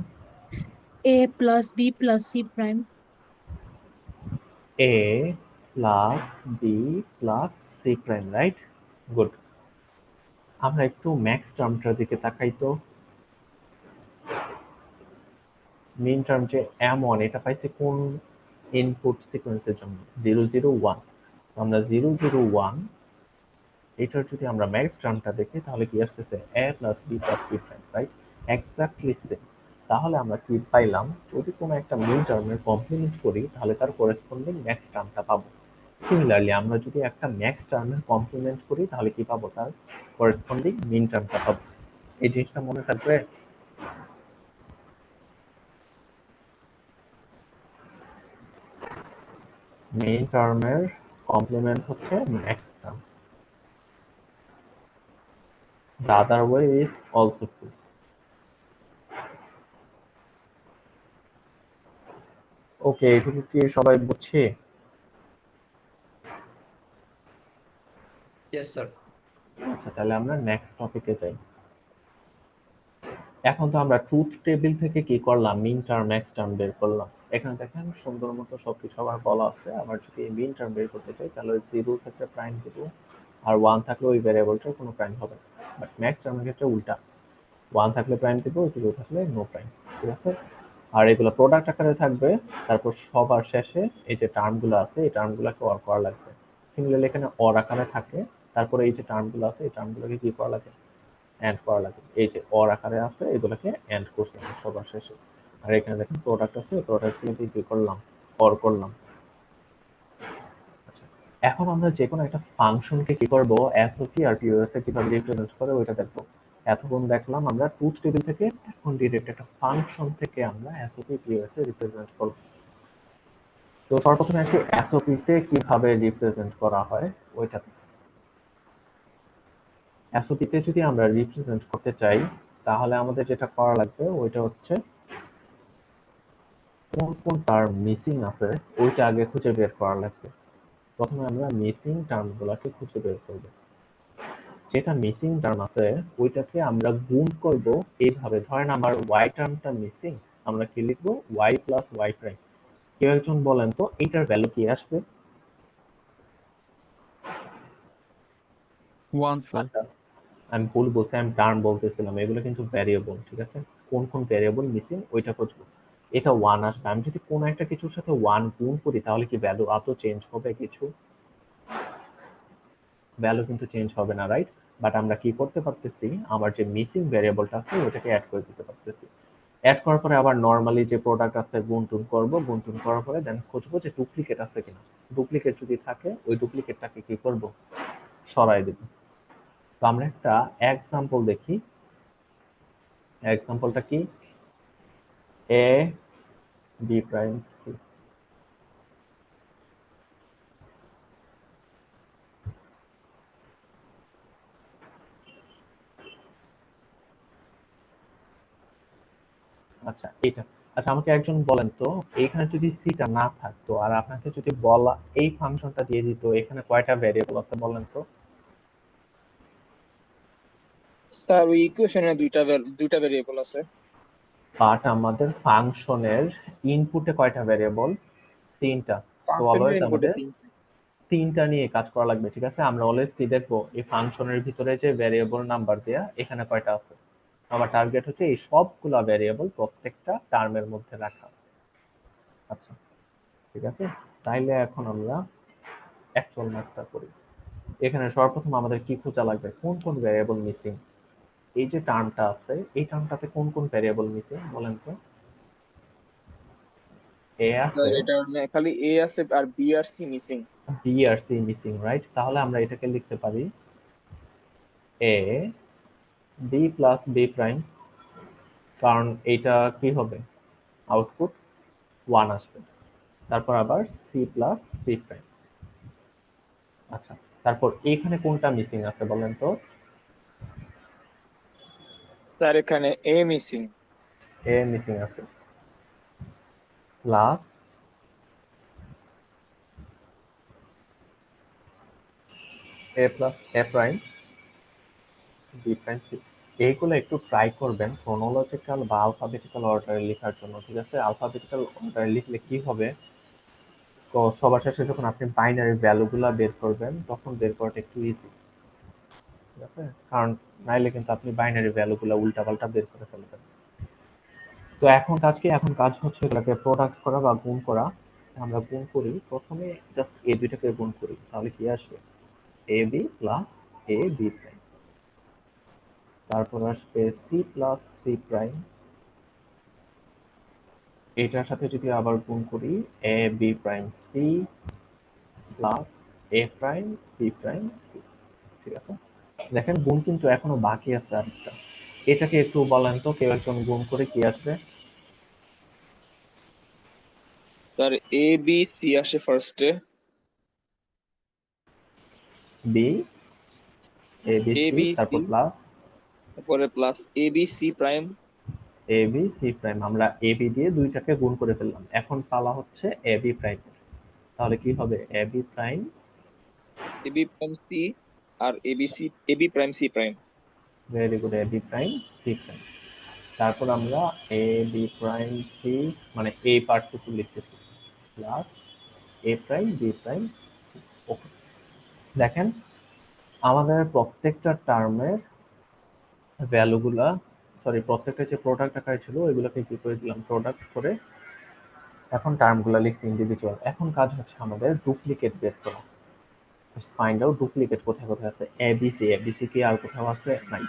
A plus B plus C prime. A plus B plus C prime, right? Good. আমরা একটু ম্যাক্স টার্মটার দিকে তাকাই তো। মিন টার্ম যে M1 এটা পাইছি কোন ইনপুট সিকোয়েন্সের জন্য? 001। আমরা 001 এটার যদি আমরা ম্যাক্স টার্মটা দেখি তাহলে কি আসতেছে? a plus b plus c prime, right? Exactly same. তাহলে আমরা কি পাইলাম? যদি কোনো একটা মিন টার্মের কমপ্লিমেন্ট করি তাহলে তার করেসপন্ডিং ম্যাক্স টার্মটা পাবো। সিমিলারলি আমরা যদি একটা ম্যাক্স টার্মের কমপ্লিমেন্ট করি তাহলে কি পাবো? তার করেসপন্ডিং মিন টার্মটা পাবো। এই জিনিসটা মনে থাকবে। মেইন টার্মের কমপ্লিমেন্ট হচ্ছে max term. The other way is also true. ওকে, এটুকু কি সবাই বুঝছি? Yes sir. আচ্ছা, তাহলে আমরা নেক্সট টপিকে যাই। এখন তো আমরা ট্রুথ টেবিল থেকে কি করলাম? মিন টার্ম ম্যাক্স টার্ম বের করলাম। এখানে দেখেন সুন্দর মতো সবকিছু আবার বলা আছে। আবার যদি মিন টার্ম বের করতে চাই তাহলে 0 ক্ষেত্রে প্রাইম 0 আর 1 থাকলে ওই ভ্যারিয়েবলটার কোনো প্রাইম হবে না। বাট ম্যাক্স টার্মের ক্ষেত্রে উল্টা, 1 থাকলে প্রাইম দিব, 0 থাকলে নো প্রাইম। ঠিক আছে? আর এগুলো প্রোডাক্ট আকারে থাকবে। তারপর সবার শেষে এই যে টার্মগুলো আছে এই টার্মগুলোকে অর করা লাগবে। সিমিলারলি এখানে অর আকারে থাকে। তারপরে এই যে টার্মগুলো আছে এই টার্মগুলোকে কি করা লাগে? এন্ড করা লাগে। এই যে অর আকারে আছে এগুলোকে এন্ড করছি আমরা সবার শেষে। আর এখানে দেখেন প্রোডাক্ট আছে, প্রোডাক্টগুলোকে কি করলাম? অর করলাম। আচ্ছা, এখন আমরা যে কোনো একটা ফাংশনকে কি করব? এসওপি আর পিওএস এ কিভাবে রিপ্রেজেন্ট করে ওইটা দেখবো। এতক্ষণ দেখলাম আমরা ট্রুথ টেবিল থেকে, এখন ডিরেক্ট একটা ফাংশন থেকে আমরা এসওপি পিওএস এ রিপ্রেজেন্ট করব। তো সর্বপ্রথমে আসি এসওপি তে কিভাবে রিপ্রেজেন্ট করা হয় ওইটা। এসওপি তে যদি আমরা রিপ্রেজেন্ট করতে চাই তাহলে আমাদের যেটা করা লাগবে ওইটা হচ্ছে কোন কোন টার্ম মিসিং আছে ওইটা আগে খুঁজে বের করা লাগবে। প্রথমে আমরা মিসিং টার্মগুলোকে খুঁজে বের করব। যেটা মিসিং টার্ম আছে ওইটাকে আমরা গুণ করব এইভাবে। ধরেন আমার ওয়াই টার্মটা মিসিং, আমরা কি লিখবো? Y plus Y prime. কেউ একজন বলেন তো এইটার ভ্যালু কি আসবে? 1 স্যার। আচ্ছা, আমি ভুল বলছি, আমি টার্ম বলতেছিলাম, এগুলো কিন্তু ভ্যারিয়েবল। ঠিক আছে? কোন কোন ভ্যারিয়েবল মিসিং ওইটা খুঁজবো। এটা 1 আসবে। আমি যদি কোন একটা কিছুর সাথে 1 গুণ করি তাহলে কি ভ্যালু আদৌ চেঞ্জ হবে কিছু? ভ্যালু কিন্তু চেঞ্জ হবে না, রাইট? বাট আমরা কি করতে পারতেছি? আমার যে মিসিং ভ্যারিয়েবলটা আছে ওটাকে অ্যাড করে দিতে পারতেছি। অ্যাড করার পরে আবার নরমালি যে প্রোডাক্ট আছে গুণটুন করব। গুণটুন করার পরে দেন খুঁজবো যে ডুপ্লিকেট আছে কিনা। ডুপ্লিকেট যদি থাকে ওই ডুপ্লিকেটটাকে কি করব? সরাই দেব। তো আমরা একটা এক্সাম্পল দেখি। এক্সাম্পলটা কি? এ বি প্রাইম সি। আচ্ছা, এটা। আচ্ছা, আমাকে একজন বলেন তো এখানে যদি সিটা না থাকতো আর আপনাকে যদি বলা এই ফাংশনটা দিয়ে দিত, এখানে কয়টা ভ্যারিয়েবল আছে বলেন তো? স্যার ওই ইকুয়েশনে দুইটা ভেরিয়েবল আছে। বাট আমাদের ফাংশনের ইনপুটে কয়টা ভ্যারিয়েবল? 3টা। সো ফাংশনের অলওয়েজ ইনপুটে আমাদের 3টা নিয়ে কাজ করা লাগবে। ঠিক আছে? আমরা অলওয়েজ কি দেখবো? এই ফাংশনের ভিতরে যে ভ্যারিয়েবল নাম্বার দেয়া এখানে কয়টা আছে। আমার টার্গেট হচ্ছে এই সবগুলা ভ্যারিয়েবল প্রত্যেকটা টার্মের মধ্যে রাখা। আচ্ছা, ঠিক আছে? তাইলে এখন আমরা অ্যাকচুয়াল ম্যাথটা করি। এখানে সর্বপ্রথম আমাদের কি খোঁজা লাগবে? কোন কোন ভ্যারিয়েবল মিসিং। এই যে টার্মটা আছে এই টার্মটাতে কোন কোন ভ্যারিয়েবল মিসিং বলেন তো? এ আছে, এটা খালি এ আছে আর বি আর সি মিসিং। বি আর সি মিসিং, রাইট? তাহলে আমরা এটাকে লিখতে পারি A B plus B prime, কারণ এটা কি হবে? আউটপুট 1 আসবে। তারপর আবার সি প্লাস সি প্রাইম। আচ্ছা, তারপর এখানে কোনটা মিসিং আছে বলেন তো? স্যার এখানে এ মিসিং। এ মিসিং আছে, plus A plus A prime B prime C. এইগুলো একটু ট্রাই করবেন ক্রোনোলজিক্যাল বা আলফাবেটিক্যাল অর্ডারে লেখার জন্য। ঠিক আছে? আলফাবেটিক্যাল অর্ডারে লিখলে কি হবে? তো সবার শেষে যখন আপনি বাইনারি ভ্যালুগুলা বের করবেন তখন বের করাটা একটু ইজি। ঠিক আছে, কারণ নাইলে কিন্তু আপনি বাইনারি ভ্যালুগুলো উল্টাপাল্টা বের করে ফেলবেন। তো এখন কাজ কি, এখন কাজ হচ্ছে এগুলোকে প্রোডাক্ট করা বা গুণ করা। আমরা গুণ করি, প্রথমে জাস্ট এই দুইটাকে গুণ করি, তাহলে কি আসবে, A B plus A B prime. তারপর আসবে সি প্লাস সি প্রাইম, এটার সাথে যদি আবার গুণ করি, এ B prime C plus A prime B prime C. ঠিক আছে, দেখেন গুণ কিন্তু এখনো বাকি আছে আরেকটা। এটাকে একটু বলেন তো, কেউ একজন গুণ করে কি আসবে? স্যার এ বি সি আসে ফার্স্টে, B, A B A C, B C, তারপর প্লাস তারপরে plus A B C prime, A B C prime. আমরা এ বি দিয়ে দুইটাকে গুণ করে ফেললাম, এখন পালা হচ্ছে এ বি প্রাইম। তাহলে কি হবে, A B prime, A B prime C, আর A B prime C prime. Very good, A B prime C prime. তারপর আমরা এ বি প্রাইম সি মানে এই পার্টটুকু লিখতেছি, plus A prime B prime C. ওকে, দেখেন আমাদের প্রত্যেকটা টার্মের ভ্যালুগুলা, সরি প্রত্যেকটা যে প্রোডাক্ট আকারে ছিল ওইগুলোকে কি করে দিলাম, প্রোডাক্ট করে এখন টার্মগুলো লিখছি ইন্ডিভিজুয়াল। এখন কাজ হচ্ছে আমাদের ডুপ্লিকেট বের করা। ফাইন্ড আউট ডুপ্লিকেট কোথায় কোথায় আছে। এবিসি, এবিসি কি আর কোথাও আছে? নাই।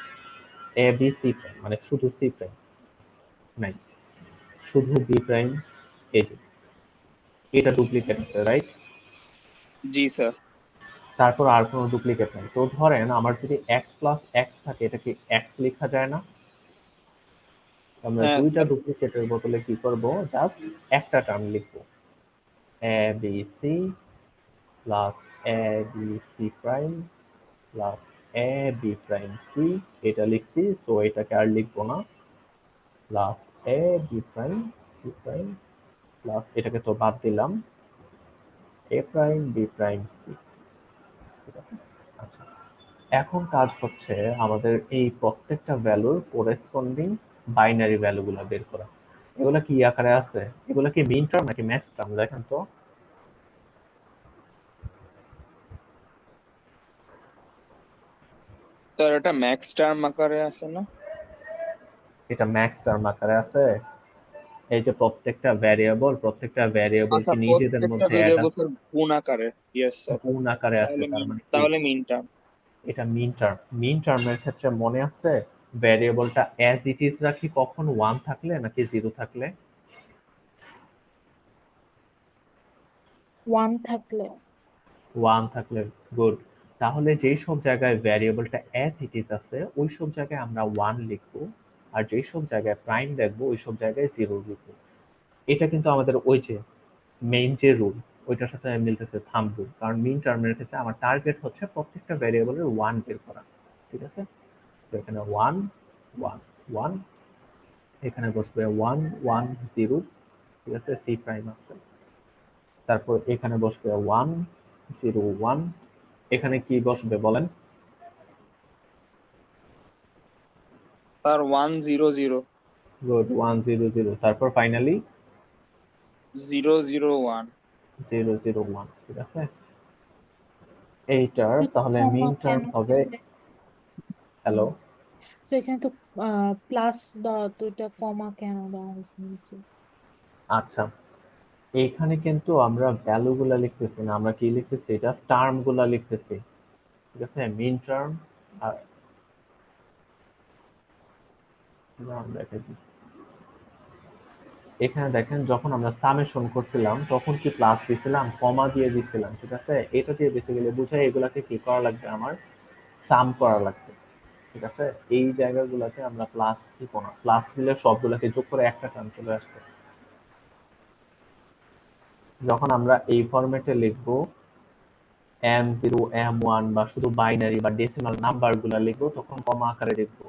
এবিসি প্রাইম মানে শুধু সি প্রাইম নাই, শুধু বি প্রাইম, এই যে এটা ডুপ্লিকেট আছে, রাইট? জি স্যার। তারপর আর কোনো ডুপ্লিকেট নাই। তো ধরেন আমার যদি এক্স প্লাস এক্স থাকে, এটা কি এক্স লেখা যায় না? আমরা হ্যাঁ দুইটা স্যার। ডুপ্লিকেটের বদলে কি করব, জাস্ট একটা টার্ম লিখবো, A B C plus A B C prime plus A B prime C, এটা লিখছি, সো এটাকে আর লিখবো না, plus A B prime C prime plus এটাকে তো বাদ দিলাম, A prime B prime C. ঠিক আছে, আচ্ছা এখন কাজ হচ্ছে আমাদের এই প্রত্যেকটা ভ্যালুর কোরেসপন্ডিং বাইনারি ভ্যালুগুলো বের করা। এগুলা কি আকারে আছে, এগুলা কি মিন টার্ম নাকি ম্যাক্স টার্ম, দেখেন তো। স্যার এটা ম্যাক্স টার্ম আকারে আছে না? এটা ম্যাক্স টার্ম আকারে আছে। এই যে প্রত্যেকটা ভ্যারিয়েবল আচ্ছা, কি নিজেদের প্রত্যেকটা মধ্যে অ্যাড ভেরিয়েবল আছে, স্যার গুণ আকারে। Yes sir. গুণ আকারে আছে, তাহলে তার মিন, মানে কি, তাহলে মিন টার্ম। এটা মিন টার্ম। মিন টার্মের ক্ষেত্রে মনে আছে ভ্যারিয়েবলটা অ্যাজ ইট ইজ রাখি কখন, ওয়ান থাকলে নাকি জিরো থাকলে? ওয়ান থাকলে। ওয়ান থাকলে, গুড। তাহলে যেই সব জায়গায় ভ্যারিয়েবলটা অ্যাজ ইট ইজ আছে ওই সব জায়গায় আমরা ওয়ান লিখবো, আর যেই সব জায়গায় প্রাইম দেখবো ওই সব জায়গায় জিরো লিখবো। এটা কিন্তু আমাদের ওই যে মেইন যে রুল ওইটার সাথে মিলতেছে, থাম্ব রুল। কারণ মিন টার্মের ক্ষেত্রে আমার টার্গেট হচ্ছে প্রত্যেকটা ভ্যারিয়েবলের ওয়ান বের করা। ঠিক আছে, তো এখানে ওয়ান ওয়ান ওয়ান, এখানে বসবে ওয়ান ওয়ান জিরো। ঠিক আছে, সি প্রাইম আছে। তারপর এখানে বসবে ওয়ান জিরো ওয়ান, এখানে কি বসবে বলেন? Sir 100, good, one zero zero, তারপর ফাইনালি 001। Zero zero one. ঠিক আছে, এইটার তাহলে কমা মিন কেন টার্ম হবে, হয়েছে? হ্যালো, তো এখানে তো প্লাস দেওয়া, তো এটা কমা কেন দেওয়া হয়েছে নিচে? আচ্ছা এইখানে কিন্তু আমরা ভ্যালু গুলা লিখতেছি না, আমরা কি লিখতেছি, এটা টার্ম গুলা লিখতেছি। ঠিক আছে, মিন টার্ম আর নাম রেখে দিচ্ছি। এখানে দেখেন যখন আমরা সামেশন করছিলাম তখন কি প্লাস দিছিলাম, কমা দিয়ে দিছিলাম। ঠিক আছে, এটা দিয়ে বেসিক্যালি বুঝাই এগুলাকে কি করা লাগবে, আমার সাম করা লাগবে। ঠিক আছে, এই জায়গাগুলোতে আমরা প্লাস দিব না, প্লাস দিলে সবগুলোকে যোগ করে একটা টার্ম চলে আসবে। যখন আমরা এই ফরম্যাটে লিখবো M0 M1 বা শুধু বাইনারি বা ডেসিমাল নাম্বার গুলা লিখবো তখন কমা আকারে লিখবো।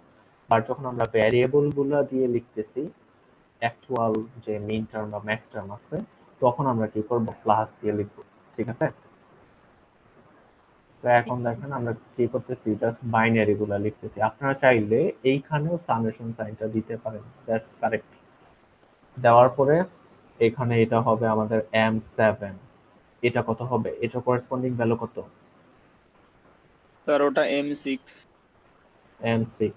আর যখন আমরা ভ্যারিয়েবল গুলা দিয়ে লিখতেছি অ্যাকচুয়াল যে মিন টার্ম বা ম্যাক্স টার্ম আছে তখন আমরা কি করব, প্লাস দিয়ে লিখবো। ঠিক আছে, তো এখন দেখেন আমরা কি করতেছি, জাস্ট বাইনারি গুলা লিখতেছি। আপনারা চাইলে এইখানেও সামেশন সাইনটা দিতে পারেন, দ্যাটস কারেক্ট। দেওয়ার পরে এখানে এটা হবে আমাদের M7, এটা কত হবে, এটা করেসপন্ডিং ভ্যালু কত? স্যার ওটা M6। M6,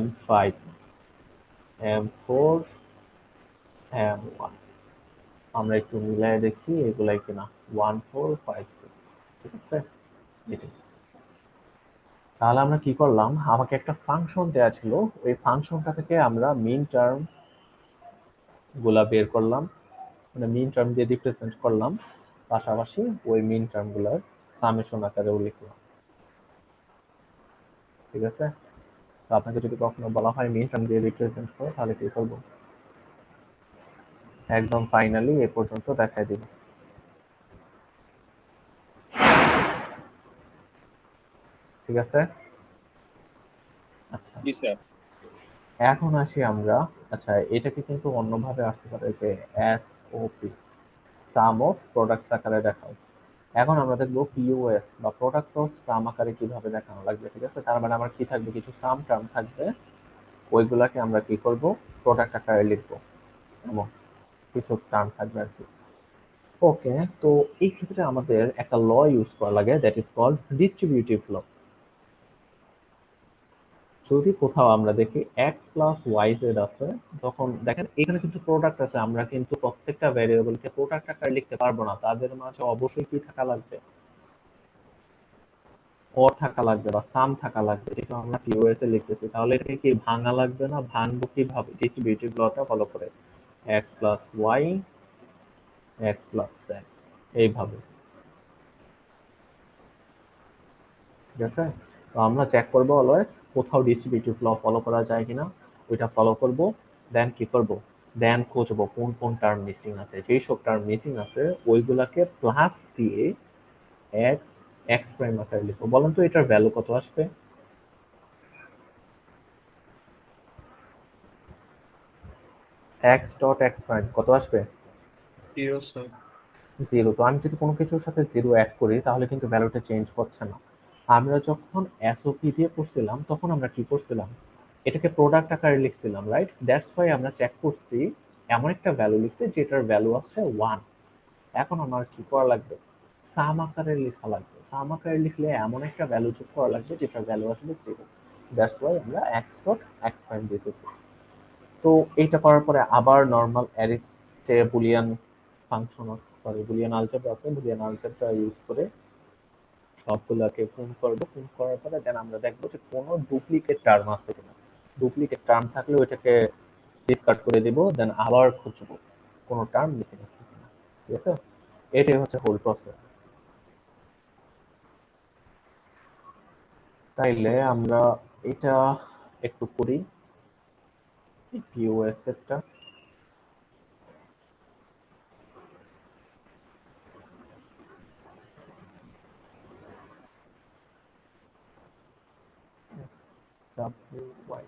M5, M4, M1। আমরা একটু মিলাই দেখি এগুলাই কিনা। 1 4 5 6, ঠিক আছে। এটাই। তাহলে আমরা কি করলাম, আমাকে একটা ফাংশন দেওয়া ছিল, ওই ফাংশনটা থেকে আমরা মিন টার্ম গুলা বের করলাম, মানে মিন টার্ম দিয়ে রিপ্রেজেন্ট করলাম, পাশাপাশি ওই মিন টার্ম গুলার সামেশন আকারেও লিখলাম, ঠিক আছে। তো আপনাকে যদি কখনো বলা হয় মিন টার্ম দিয়ে রিপ্রেজেন্ট করো, তাহলে কি করবো? একদম ফাইনালি এ পর্যন্ত দেখাই দিব, ঠিক আছে। আচ্ছা, জি স্যার। এখন আসি আমরা। আচ্ছা, এটাকে কিন্তু অন্যভাবে আসতে পারে যে এসওপি, সাম অফ প্রোডাক্টস আকারে দেখাও। এখন আমরা দেখবো পিওএস বা প্রোডাক্ট অফ সাম আকারে কিভাবে দেখানো লাগবে, ঠিক আছে। তার মানে আমার কি থাকবে, কিছু সাম টার্ম থাকবে, ওইগুলাকে আমরা কি করব, প্রোডাক্ট আকারে লিখবো, এমন কিছু টার্ম থাকবে আর কি। ওকে, তো এই ক্ষেত্রে আমাদের একটা ল ইউজ করা লাগে, দ্যাট ইজ কল্ড ডিস্ট্রিবিউটিভ ল। যদি কোথাও আমরা দেখি এক্স প্লাস ওয়াই জেড আছে, তখন দেখেন এখানে কিন্তু প্রোডাক্ট আছে, আমরা কিন্তু প্রত্যেকটা ভ্যারিয়েবলকে প্রোডাক্ট আকারে লিখতে পারবো না, তাদের মাঝে অবশ্যই কি থাকা লাগবে, অর থাকা লাগবে বা সাম থাকা লাগবে, যেটা আমরা পিওএস এ লিখতেছি। তাহলে এটাকে কি ভাঙা লাগবে না? ভাঙবো কিভাবে? ডিস্ট্রিবিউটিভ লটা ফলো করে, X plus Y, X plus Z, এইভাবে, ঠিক আছে। তো আমরা চেক করবো অলওয়েজ কোথাও ডিস্ট্রিবিউটিভ ল ফলো করা যায় কিনা, ওইটা ফলো করব। দেন কি করব, দেন খুঁজবো কোন কোন টার্ম মিসিং আছে, যেই সব টার্ম মিসিং আছে ওইগুলাকে প্লাস দিয়ে এক্স এক্স প্রাইম আকারে লিখবো। বলেন তো এটার ভ্যালু কত আসবে? এক্স ডট এক্স প্রাইম কত আসবে? 0 স্যার। 0। তো আমি যদি কোনো কিছুর সাথে 0 অ্যাড করি তাহলে কিন্তু ভ্যালুটা চেঞ্জ হচ্ছে না। আমরা যখন এসওপি দিয়ে পড়ছিলাম তখন আমরা কি করছিলাম, এটাকে প্রোডাক্ট আকারে লিখছিলাম, রাইট? দ্যাটস ওয়াই আমরা চেক করছি এমন একটা ভ্যালু লিখতে যেটার ভ্যালু আছে 1। এখন আমার কি করা লাগবে, সাম আকারে লেখা লাগবে। সাম আকারে লিখলে এমন একটা ভ্যালু যোগ করা লাগবে যেটার ভ্যালু আসবে 0। দ্যাটস ওয়াই আমরা এক্স ডট এক্স প্রাইম দিতেছি। তো এইটা করার পরে আবার নর্মাল অ্যারিতে বুলিয়ান ফাংশন আছে, সরি বুলিয়ান আলজেব্রা আছে, বুলিয়ান আলজেব্রা ইউজ করে সবগুলাকে গুণ করবো। গুণ করার পরে দেন আমরা দেখবো যে কোনো ডুপ্লিকেট টার্ম আছে কিনা। ডুপ্লিকেট টার্ম থাকলে ওইটাকে ডিসকার্ড করে দিব, দেন আবার খুঁজবো কোনো টার্ম মিসিং আছে কিনা, ঠিক আছে। এটাই হচ্ছে হোল প্রসেস। তাইলে আমরা এটা একটু করি, পিওএস এরটা। WY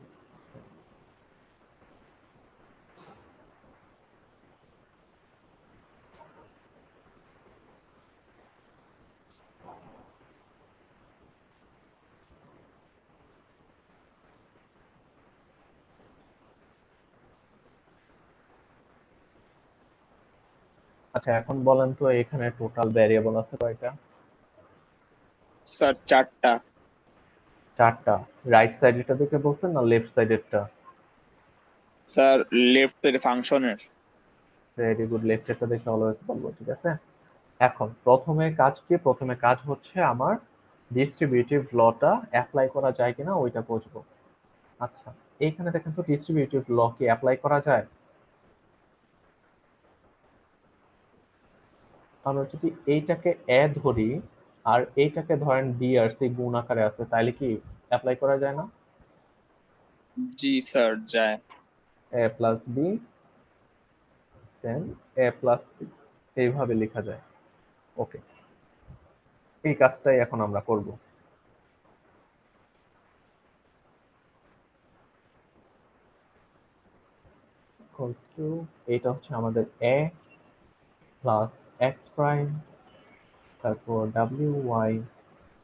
আচ্ছা, এখন বলেন তো এখানে টোটাল ভ্যারিয়েবল আছে কয়টা? স্যার 4টা। 4টা। রাইট সাইডেরটা দেখে বলছেন না লেফট সাইডেরটা? স্যার লেফট সাইড ফাংশনের। ভেরি গুড, লেফট সাইডটা দেখে অলওয়েজ বলবো, ঠিক আছে। এখন প্রথমে কাজ কি, প্রথমে কাজ হচ্ছে আমার ডিস্ট্রিবিউটিভ লটা অ্যাপ্লাই করা যায় কিনা ওইটা বুঝবো। আচ্ছা, এইখানে দেখেন তো ডিস্ট্রিবিউটিভ ল কি অ্যাপ্লাই করা যায়? আমরা যদি এইটাকে এ ধরি আর এইটাকে ধরেন বি আর সি গুণ আকারে আছে, তাইলে কি অ্যাপ্লাই করা যায় না? জি স্যার যায়। এ প্লাস বি দেন এ প্লাস সি, এইভাবে লেখা যায়। ওকে, এই কাজটাই এখন আমরা করব। এটা হচ্ছে আমাদের এ প্লাস এক্স প্রাইম, তারপর ডাব্লিউ ওয়াই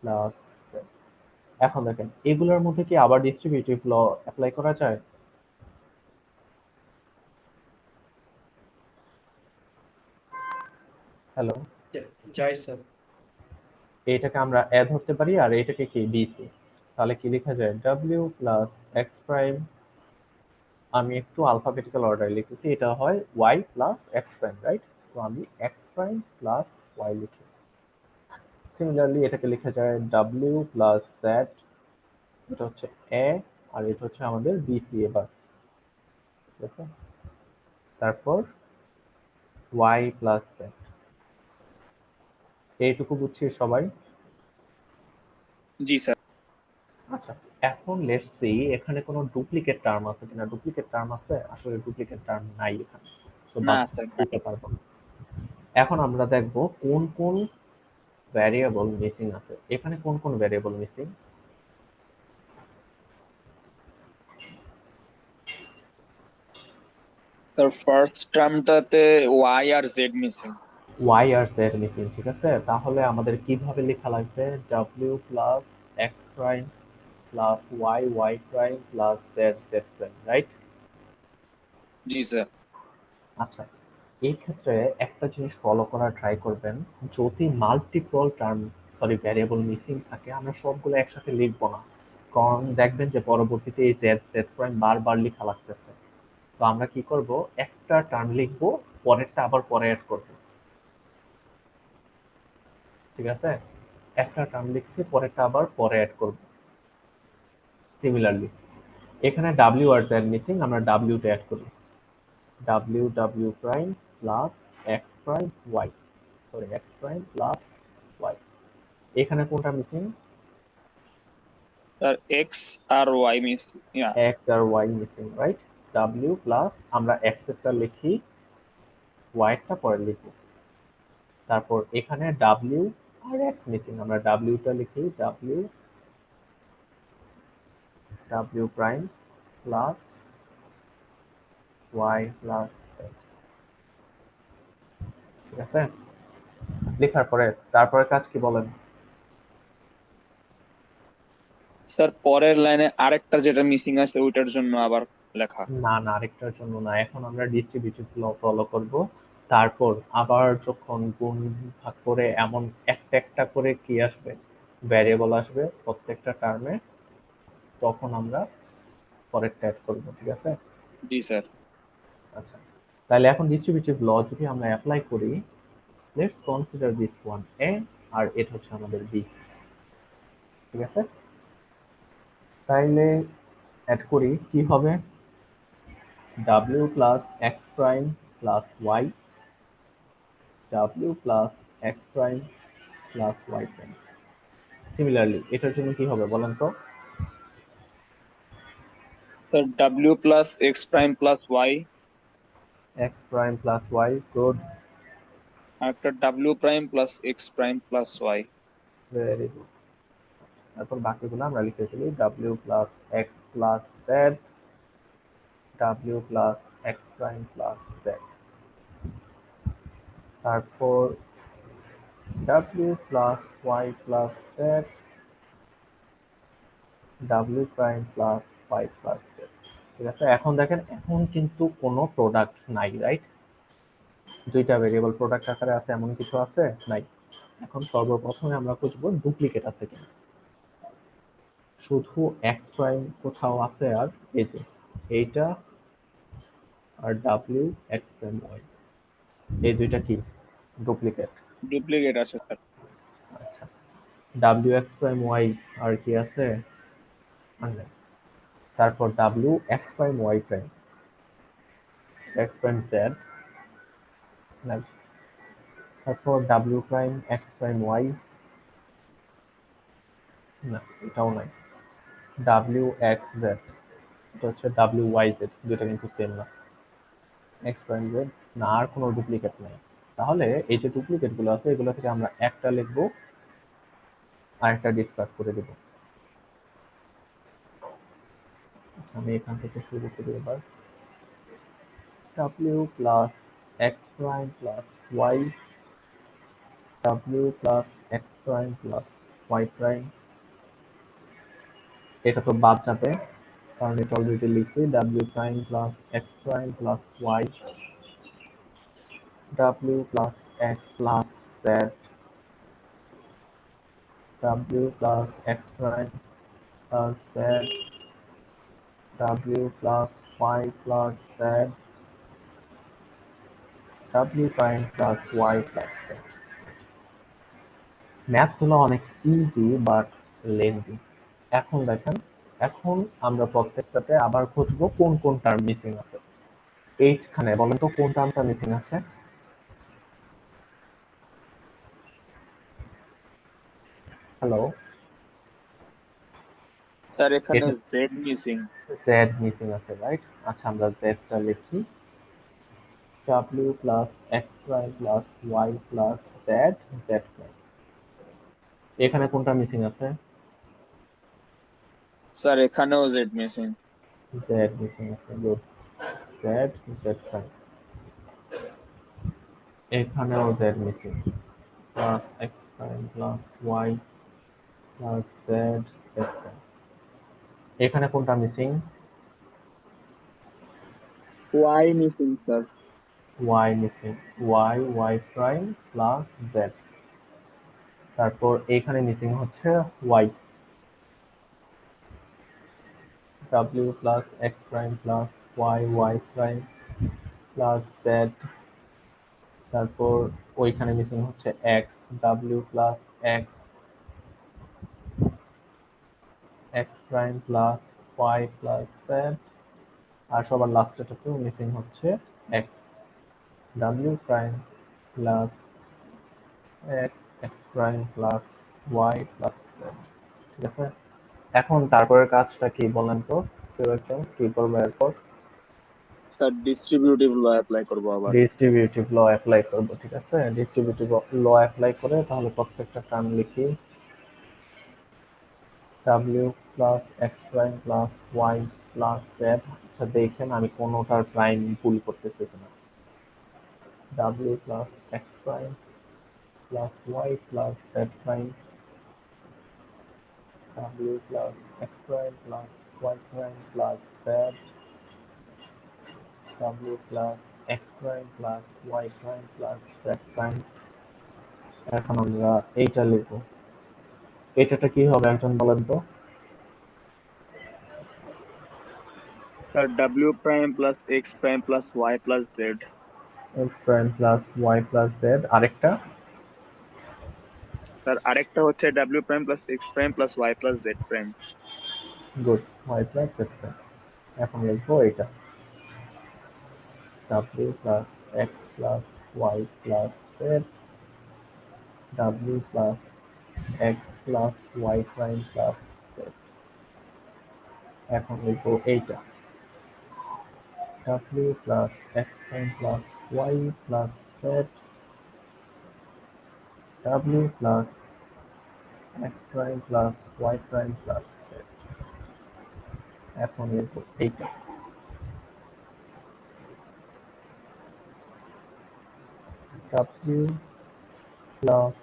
প্লাস জেড। এখন দেখেন এগুলোর মধ্যে কি আবার ডিস্ট্রিবিউটিভ ল অ্যাপ্লাই করা যায়? হ্যালো, যাই স্যার। এইটাকে আমরা এ ধরতে পারি আর এইটাকে কি বিসি। তাহলে কি লেখা যায়? ডাব্লিউ প্লাস এক্স প্রাইম, আমি একটু আলফাবেটিক্যাল অর্ডারে লিখেছি, এটা হয় y plus x prime, right? তো আমি এক্স প্রাইম প্লাস ওয়াই লিখি। সিমিলারলি এটাকে লেখা যায় ডাব্লিউ প্লাস জেড, এটা হচ্ছে এ আর এটা হচ্ছে আমাদের বিসি এবার, ঠিক আছে? তারপর ওয়াই প্লাস জেড, এইটুকু বুঝছি সবাই? জি স্যার। আচ্ছা, এখন লেটস সি এখানে কোনো ডুপ্লিকেট টার্ম আছে কিনা। ডুপ্লিকেট টার্ম আছে? আসলে ডুপ্লিকেট টার্ম নাই এখানে, তো না বাদ স্যার, দিতে পারবো না। এখন আমরা দেখব কোন কোন ভ্যারিয়েবল মিসিং আছে। এখানে কোন কোন ভ্যারিয়েবল মিসিং? স্যার ফার্স্ট টার্মটাতে ওয়াই আর জেড মিসিং। ওয়াই আর জেড মিসিং, ঠিক আছে? তাহলে আমাদের কিভাবে লেখা লাগবে? W plus x prime plus Y Y prime plus Z Z prime, right? জি স্যার। আচ্ছা, এই ক্ষেত্রে একটা জিনিস ফলো করার ট্রাই করবেন, যদি মাল্টিপল টার্ম ভ্যারিয়েবল মিসিং থাকে আমরা সবগুলো একসাথে লিখবো না, কারণ দেখবেন যে পরবর্তীতে এই জেড জেড প্রাইম বারবার লেখা লাগতেছে। তো আমরা কি করব, একটা টার্ম লিখবো, পরেরটা আবার পরে অ্যাড করব, ঠিক আছে? একটা টার্ম লিখছি, পরেরটা আবার পরে অ্যাড করব। সিমিলারলি এখানে ডাব্লিউ আর জেড মিসিং, আমরা ডাব্লিউটা অ্যাড করি। W W prime plus x prime Y, X prime plus Y. এখানে কোনটা মিসিং? স্যার এক্স আর ওয়াই মিসিং, ইয়া। এক্স আর Y missing, right? W plus আমরা এক্স এরটা লিখি, ওয়াইটা পরে লিখব। তারপর এখানে ডাব্লিউ আর এক্স মিসিং, আমরা ডাব্লিউটা লিখি, W W prime plus Y plus Z, ঠিক আছে? লেখার পরে তারপরে কাজ কি বলেন? স্যার পরের লাইনে আরেকটা যেটা মিসিং আছে ওইটার জন্য আবার লেখা। না না, আরেকটার জন্য না, এখন আমরা ডিস্ট্রিবিউটিভ ল ফলো করব। তারপর আবার যখন গুণ ভাগ করে এমন একটা একটা করে কি আসবে, ভ্যারিয়েবল আসবে প্রত্যেকটা টার্মে, তখন আমরা পরেরটা অ্যাড করব, ঠিক আছে? জি স্যার। আচ্ছা, তাহলে এখন ডিস্ট্রিবিউটিভ ল যদি আমরা অ্যাপ্লাই করি, লেটস কনসিডার দিস ওয়ান এ আর এটা হচ্ছে আমাদের বিসি, ঠিক আছে? তাইলে অ্যাড করি, কি হবে? W plus x prime plus Y, W plus x prime plus Y prime. Similarly এটার জন্য কি হবে বলেন তো? Sir W plus x prime plus Y, X prime plus Y, good, আর একটা W prime plus x prime plus Y. Very good. তারপর বাকিগুলো আমরা লিখে ফেলি, W plus x plus Z, W plus x prime plus Z, তারপর W plus Y plus Z, W prime plus Y plus Z, ঠিক আছে? এখন দেখেন, এখন কিন্তু কোনো প্রোডাক্ট নাই, রাইট? দুইটা ভেরিয়েবল প্রোডাক্ট আকারে আছে এমন কিছু আছে? নাই। এখন সর্বপ্রথমে আমরা খুঁজবো ডুপ্লিকেট আছে কিনা। শুধু এক্স প্রাইম কোথাও আছে, আর এই যে এইটা আর ডাব্লিউ এক্স প্রাইম ওয়াই, এই দুইটা কি ডুপ্লিকেট? ডুপ্লিকেট আছে স্যার। আচ্ছা, ডাব্লিউ এক্স প্রাইম ওয়াই আর কি আছে? আর নাই। তারপর ডাব্লিউ x prime Y prime, x prime z নাই। তারপর ডাব্লিউ প্রাইম এক্স প্রাইম ওয়াই, না এটাও নাই। ডাব্লিউ এক্স জেড, এটা হচ্ছে ডাব্লিউ ওয়াই জেড, দুটো কিন্তু সেম না। এক্স প্রাইম জেড, না, আর কোনো ডুপ্লিকেট নেই। তাহলে এই যে ডুপ্লিকেট গুলো আছে এগুলো থেকে আমরা একটা লিখবো আর একটা ডিসকার্ড করে দেবো। আমি এখান থেকে শুরু করি এবার। W plus x prime plus Y, W plus x prime plus Y prime, এটা তো বাদ যাবে কারণ এটা অলরেডি লিখছি। W prime plus x prime plus Y, W plus x plus Z, W plus x prime plus z, w plus y plus z, w prime plus y plus z। ম্যাথগুলো অনেক easy but lengthy. এখন দেখেন, এখন আমরা প্রত্যেকটাতে আবার খুঁজবো কোন কোন টার্ম মিসিং আছে। এইখানে বলেন তো কোন টার্মটা মিসিং আছে? হ্যালো, স্যার এখানে এটা জেড মিসিং। জেড মিসিং আছে, রাইট? আচ্ছা, আমরা জেডটা লিখি, w plus x prime plus Y plus Z, Z prime. এখানে কোনটা মিসিং আছে? স্যার এখানেও জেড মিসিং। জেড মিসিং আছে, গুড। Z, Z prime. এখানেও Z missing, plus x prime plus Y plus Z, Z prime. এখানে কোনটা missing? Y missing sir. Y missing, Y, Y prime plus Z. তারপর এখানে missing হচ্ছে Y, w plus x prime plus Y, Y prime plus Z. তারপর ওইখানে missing হচ্ছে X, w plus X, X prime plus Y plus Z. আর সবার লাস্টেটাতেও missing হচ্ছে X, w prime plus X, X prime plus Y plus Z. ঠিক আছে? এখন তারপরের কাজটা কি বলেন তো? কেউ একজন কি করবে এরপর? স্যার ডিস্ট্রিবিউটিভ ল অ্যাপ্লাই করব আবার। ডিস্ট্রিবিউটিভ ল অ্যাপ্লাই করবো, ঠিক আছে? ডিস্ট্রিবিউটিভ ল অ্যাপ্লাই করে তাহলে প্রত্যেকটা টার্ম লিখি, w plus x prime plus Y plus z. আচ্ছা দেখেন আমি কোনোটার প্রাইম ভুল করতেছি কিনা। w plus x prime plus Y plus Z prime, w plus x prime plus Y prime plus z, w plus x prime plus Y prime plus Z prime. এখন আমরা এইটা লিখবো। এটাটা কি হবে একজন বলেন তো? স্যার ডাব্লিউ prime plus x prime plus Y plus z. X prime plus Y plus z. আরেকটা? স্যার আরেকটা হচ্ছে ডাব্লিউ prime plus x prime plus Y plus Z prime. Good, y plus Z prime. এখন লিখবো এটা, w plus x plus Y plus z, w plus x plus Y prime plus z. এখন লিখবো এইটা, w plus x prime plus Y plus z, w plus x prime plus Y prime plus z. এখন লিখবো এইটা, w plus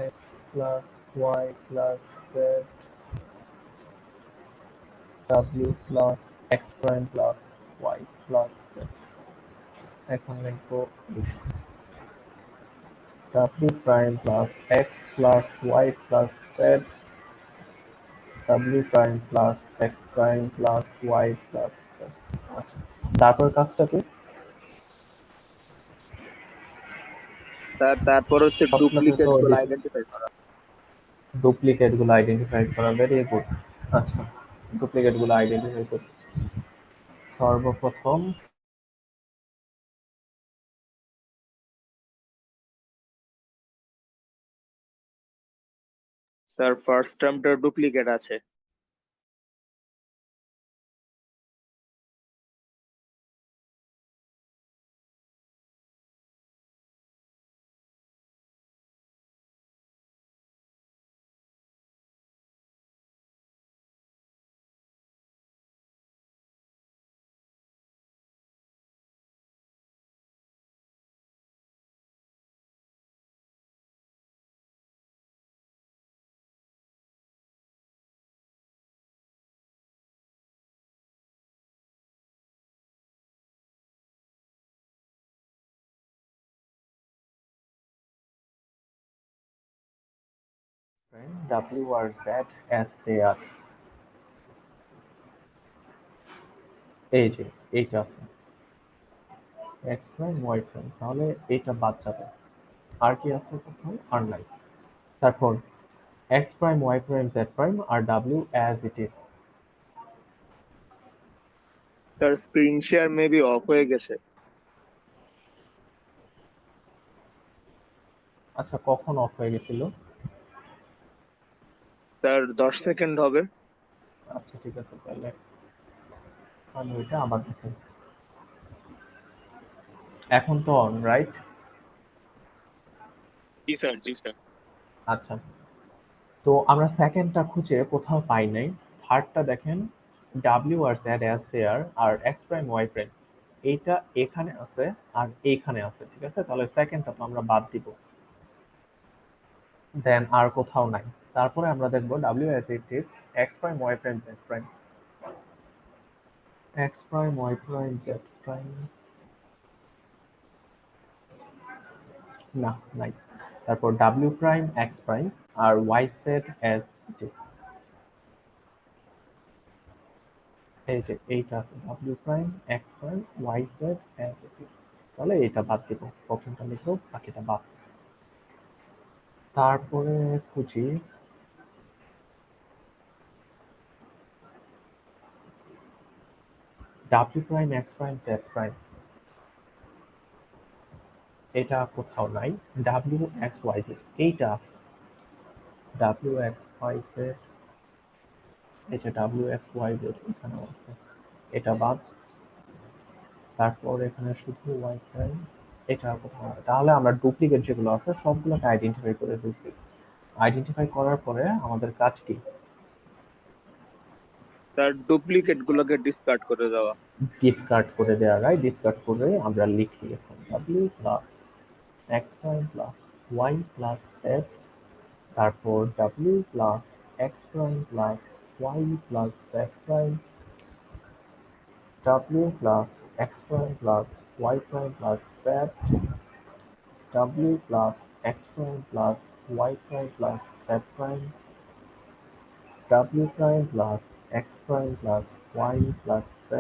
x plus Y plus z, w plus x prime plus Y plus z. এখন লিখবো w prime plus x plus Y plus z, w prime plus x prime plus Y plus z. আচ্ছা, তারপর কাজটা কি? Sir তারপর হচ্ছে সবগুলোতে duplicate তো গুলো আইডেন্টিফাই করা। ডুপ্লিকেট গুলো আইডেন্টিফাই করা, ভেরি গুড। আচ্ছা, ডুপ্লিকেট গুলো আইডেন্টিফাই করি। সর্বপ্রথম স্যার ফার্স্ট টার্মটার ডুপ্লিকেট আছে। prime w আর z as they are। এই যে এইটা আছে x প্রাইম y প্রাইম, তাহলে এটা বাদ যাবে। আর কি আছে কোথাও? আর নাই। তারপর x prime y prime z prime আর w as it is। Sir screen share maybe off হয়ে গেছে। আচ্ছা, কখন অফ হয়ে গেছিল? স্যার 10 সেকেন্ড হবে। আচ্ছা ঠিক আছে, তাহলে আমি ওইটা আবার দেখাই। এখন তো অন, রাইট? জি স্যার, জি স্যার। আচ্ছা, তো আমরা সেকেন্ডটা খুঁজে কোথাও পাই নাই। থার্ডটা দেখেন, w আর z as there আর x প্রাইম y প্রাইম, এইটা এখানে আছে আর এইখানে আছে, ঠিক আছে? তাহলে সেকেন্ডটা তো আমরা বাদ দিব, দেন আর কোথাও নাই। তারপরে আমরা দেখবো w as it is x prime y prime z prime, x prime y prime z prime, না নাই। তারপর w prime x prime R y z as it is, এই যে এইটা আছে w prime x prime y z as it is। তাহলে এটা বাদ দিব, প্রথমটা লিখবো, বাকিটা বাদ। তারপরে খুঁজি w prime x prime z prime, এটা কোথাও নাই। w x y z, এইটা আছে w x y z, এই যে w x y z এখানেও আছে, এটা বাদ। তারপর এখানে শুধু y প্রাইম, এটা কোথাও নাই। তাহলে আমরা ডুপ্লিকেট যেগুলো আছে সবগুলোকে আইডেন্টিফাই করে ফেলছি। আইডেন্টিফাই করার পরে আমাদের কাজ কি? স্যার ডুপ্লিকেট গুলোকে ডিসকার্ড করে দেওয়া। ডিসকার্ড করে দেওয়া, রাইট? ডিসকার্ড করে আমরা লিখি এখন w plus x prime plus y plus z, তারপর w plus x prime plus y plus z prime, w plus x prime plus y prime plus z, w plus x prime plus y prime plus z prime, w prime plus x prime plus y plus z,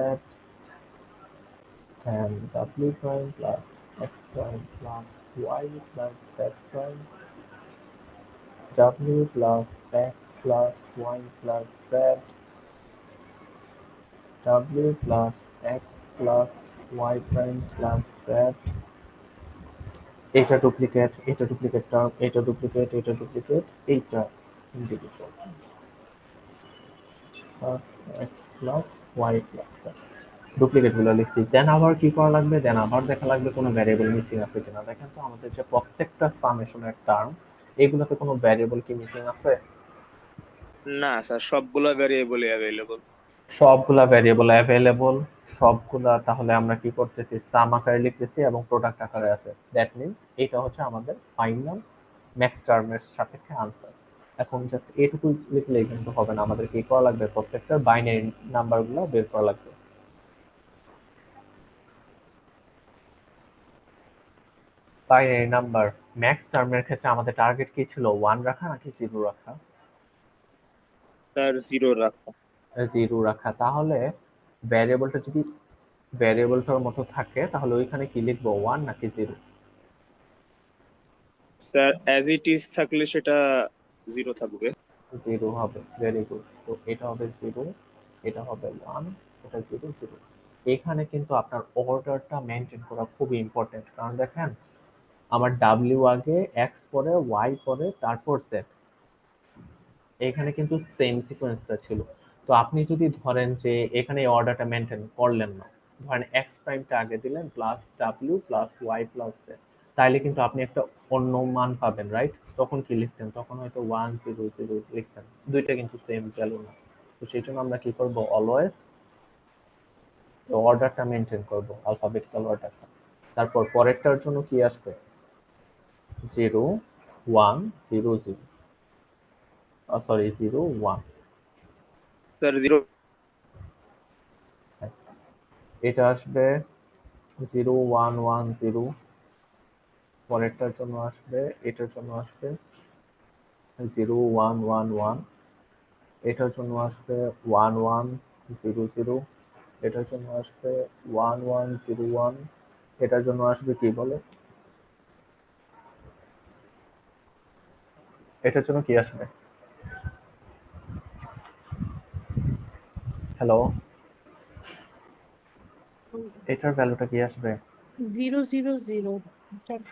and w prime plus x prime plus y plus z prime, w plus x plus y plus z, w plus x plus y prime plus z, এটা duplicate, এটা duplicate term, এটা duplicate, এটা duplicate, এইটা individual plus x plus Y plus z. Duplicate গুলো লিখছি। দেন আবার কি করা লাগবে? দেন আবার দেখা লাগবে কোনো ভ্যারিয়েবল মিসিং আছে কিনা। দেখেন তো আমাদের যে প্রত্যেকটা সামেশনের টার্ম, এগুলোতে কোনো ভ্যারিয়েবল কি মিসিং আছে? না স্যার, সবগুলো ভ্যারিয়েবলই অ্যাভেলেবল। সবগুলা ভ্যারিয়েবল অ্যাভেলেবল, সবগুলা। তাহলে আমরা কি করতেছি? সাম আকারে লিখতেছি এবং প্রোডাক্ট আকারে আছে। দ্যাট মিন্স এটা হচ্ছে আমাদের ফাইনাল ম্যাক্স টার্মের সাপেক্ষে আনসার। এখন জাস্ট এটুকু লিখলেই কিন্তু হবে না, আমাদের কি করা লাগবে? প্রত্যেকটার বাইনারি নাম্বারগুলো বের করা লাগবে। বাইনারি নাম্বার ম্যাক্স টার্মের ক্ষেত্রে আমাদের টার্গেট কি ছিল? 1 রাখা নাকি 0 রাখা? স্যার 0 রাখা। 0 রাখা। তাহলে ভ্যারিয়েবলটা যদি ভ্যারিয়েবলটার মতো থাকে তাহলে ওইখানে কি লিখবো? 1 নাকি 0? স্যার অ্যাজ ইট ইজ থাকলে সেটা 0 থাকবে। 0 হবে। Very good. তো এটা হবে 0, এটা হবে 1, এটা 0 0। এখানে কিন্তু আপনার অর্ডারটা মেনটেন করা খুবই ইম্পর্টেন্ট, কারণ দেখেন আমার w আগে, x পরে, y পরে, তারপর z। এখানে কিন্তু সেম সিকোয়েন্সটা ছিল। তো আপনি যদি ধরেন যে এখানে এই অর্ডারটা মেনটেন করলেন না, ধরেন এক্স প্রাইমটা আগে দিলেন প্লাস ডাব্লিউ প্লাস ওয়াই প্লাস জেড, তাইলে কিন্তু আপনি একটা অন্য মান পাবেন, রাইট? তখন কি লিখতেন? তখন হয়তো 1 0 0 লিখতেন। দুইটা কিন্তু সেম ভ্যালু না। তো সেই জন্য আমরা কি করব? অলওয়েজ অর্ডারটা মেনটেন করব, অ্যালফাবেটিক্যাল অর্ডারটা। তারপর পরেরটার জন্য কি আসবে? 0 1 0 0, সরি 0 1। স্যার 0। এটা আসবে 0 1 1 0, পরেরটার জন্য আসবে, এটার জন্য আসবে 0 1 1 1, এটার জন্য আসবে 1 1 0 0, এটার জন্য আসবে 1 1 0 1, এটার জন্য আসবে কি বলে, এটার জন্য কি আসবে? হ্যালো, এটার ভ্যালুটা কি আসবে? 0 0 0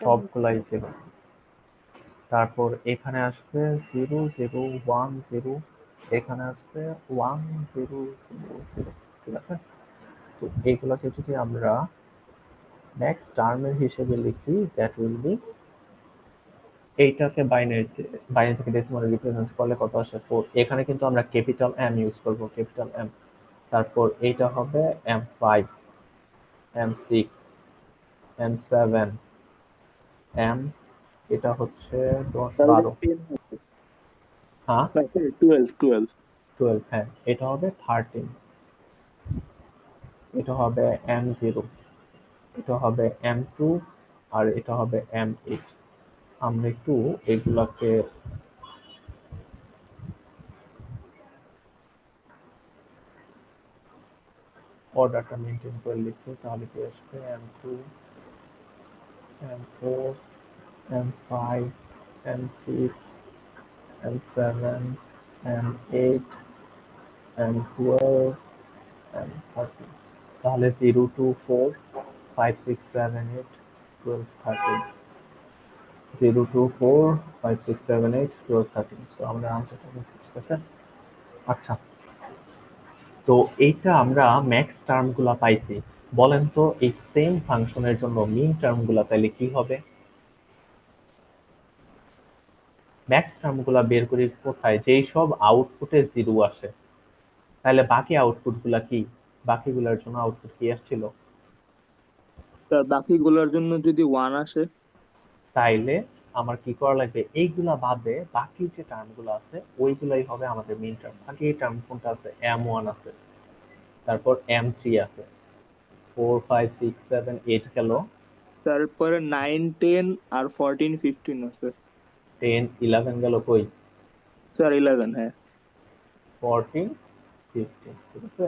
সবগুলাই 0। তারপর এখানে আসবে 0 0 1 0, এখানে আসবে 1 0 0 0, ঠিক আছে? তো এগুলোকে যদি আমরা নেক্সট টার্মের হিসেবে লিখি, দ্যাট উইল বি, এইটাকে বাইনারি থেকে ডেসিমালে রিপ্রেজেন্ট করলে কত আসে? 4। এখানে কিন্তু আমরা ক্যাপিটাল এম ইউজ করব, ক্যাপিটাল এম। তারপর এইটা হবে M5, M6, M7, M, এটা হচ্ছে 10 12, হ্যাঁ 12 12, হ্যাঁ এটা হবে 13, এটা হবে M0, এটা হবে M2, আর এটা হবে M8। আমরা একটু এগুলাকে অর্ডারটা মেনটেন করে লিখি, তাহলে কি আসবে? M2, M4, M5, M6, M7, M8, M12, M13। তাহলে 0 2 4 5 6 7 8 12 13, 0 2 4 5 6 7 8 12 13। তো আমরা আনসারটা লিখছি, ঠিক আছে? আচ্ছা, তো এইটা আমরা ম্যাক্স টার্মগুলা পাইছি। বলেন তো এই সেম ফাংশনের জন্য মিন টার্মগুলা তাইলে কি হবে? ম্যাক্স টার্মগুলা বের করি কোথায়? যেই সব আউটপুটে 0 আসে, তাহলে বাকি আউটপুটগুলা কি? বাকিগুলোর জন্য আউটপুট কি আসছিল? স্যার বাকিগুলোর জন্য যদি 1 আসে, তাইলে আমার কি করা লাগবে? এইগুলা বাদে বাকি যে টার্মগুলো আছে ওইগুলাই হবে আমাদের মিন টার্ম। বাকি এই টার্ম কোনটা আছে? M1 আছে, তারপর M3 আছে, 4 5 6 7 8 গেল, তারপরে 9 10 আর 14 15 আছে। 10 11 গেল কই? স্যার 11, হ্যাঁ 14 15, ঠিক আছে?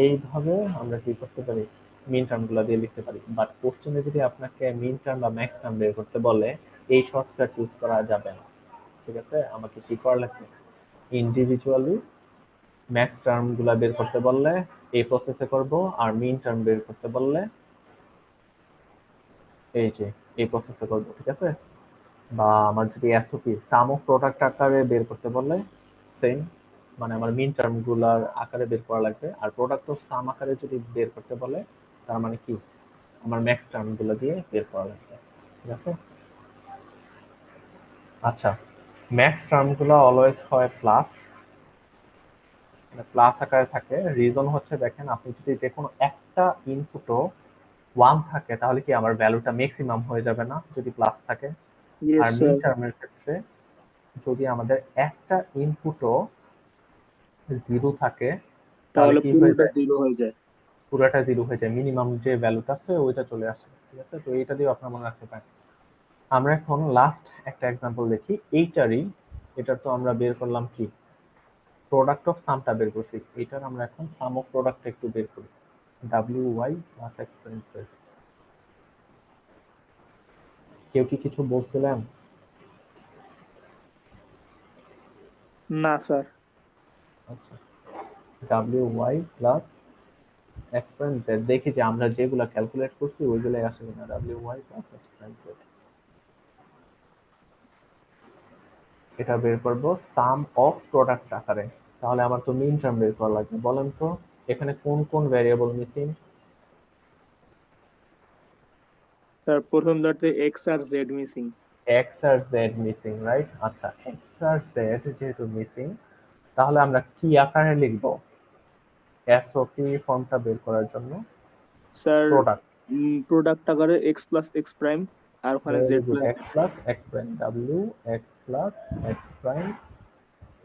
এইভাবে আমরা কি করতে পারি? মিন টার্মগুলো দিয়ে লিখতে পারি। বাট কোশ্চেনে যদি আপনাকে মিন টার্ম বা ম্যাক্স টার্ম বের করতে বলে, এই শর্টকাট ইউজ করা যাবে না, ঠিক আছে? আমাকে কি করা লাগবে? ইন্ডিভিজুয়ালি ম্যাক্স টার্মগুলো বের করতে বললে এই প্রসেসে করব, আর মিন টার্ম বের করতে বললে এই যে এই প্রসেসে করব, ঠিক আছে? বা আমার যদি এসওপি সাম অফ প্রোডাক্ট আকারে বের করতে বললে সেম, মানে আমার মিন টার্ম গুলার আকারে বের করা লাগবে। আর প্রোডাক্ট অফ সাম আকারে যদি বের করতে বলে, তার মানে কি? আমার ম্যাক্স টার্ম গুলো দিয়ে বের করা লাগবে, ঠিক আছে? আচ্ছা, ম্যাক্স টার্ম গুলো অলওয়েজ হয় প্লাস, মানে প্লাস আকারে থাকে। রিজন হচ্ছে দেখেন, আপনি যদি যে কোনো একটা ইনপুটও 1 থাকে, তাহলে কি আমার ভ্যালুটা ম্যাক্সিমাম হয়ে যাবে না যদি প্লাস থাকে? ইয়েস আর মিন স্যার। টার্মের ক্ষেত্রে যদি আমাদের একটা ইনপুটও 0 থাকে, তাহলে তাহলে কি হয়ে পুরোটা যায়? 0 হয়ে যায়। পুরোটা 0 হয়ে যায়, মিনিমাম যে ভ্যালুটা আছে ওইটা চলে আসে, ঠিক আছে? তো এইটা দিয়ে আপনারা মনে রাখতে পারেন। আমরা এখন লাস্ট একটা এক্সাম্পল দেখি এইটারই। এটার তো আমরা বের করলাম কি? প্রোডাক্ট অফ সামটা বের করছি, এটার আমরা এখন সাম অফ প্রোডাক্ট একটু বের করি। WY প্লাস এক্সপেন্সের। কেউ কি কিছু বলছিলেন? না স্যার। আচ্ছা, WY প্লাস এক্সপেন্সের, দেখি যে আমরা যেগুলো ক্যালকুলেট করছি ওইগুলাই আসে কিনা। WY প্লাস এক্সপেন্সের, এটা বের করব সাম অফ প্রোডাক্ট আকারে। তাহলে আমার তো মিন টার্ম বের করা লাগবে। বলেন তো এখানে কোন কোন ভ্যারিয়েবল মিসিং? স্যার প্রথম ধাপে এক্স আর জেড মিসিং। এক্স আর জেড মিসিং, রাইট? আচ্ছা, এক্স আর জেড যেহেতু মিসিং, তাহলে আমরা কি আকারে লিখব এসওপি ফর্মটা বের করার জন্য? স্যার প্রোডাক্ট, প্রোডাক্ট আকারে এক্স প্লাস এক্স প্রাইম, আর ওখানে very Z good, plus. X plus x prime, W X plus x prime,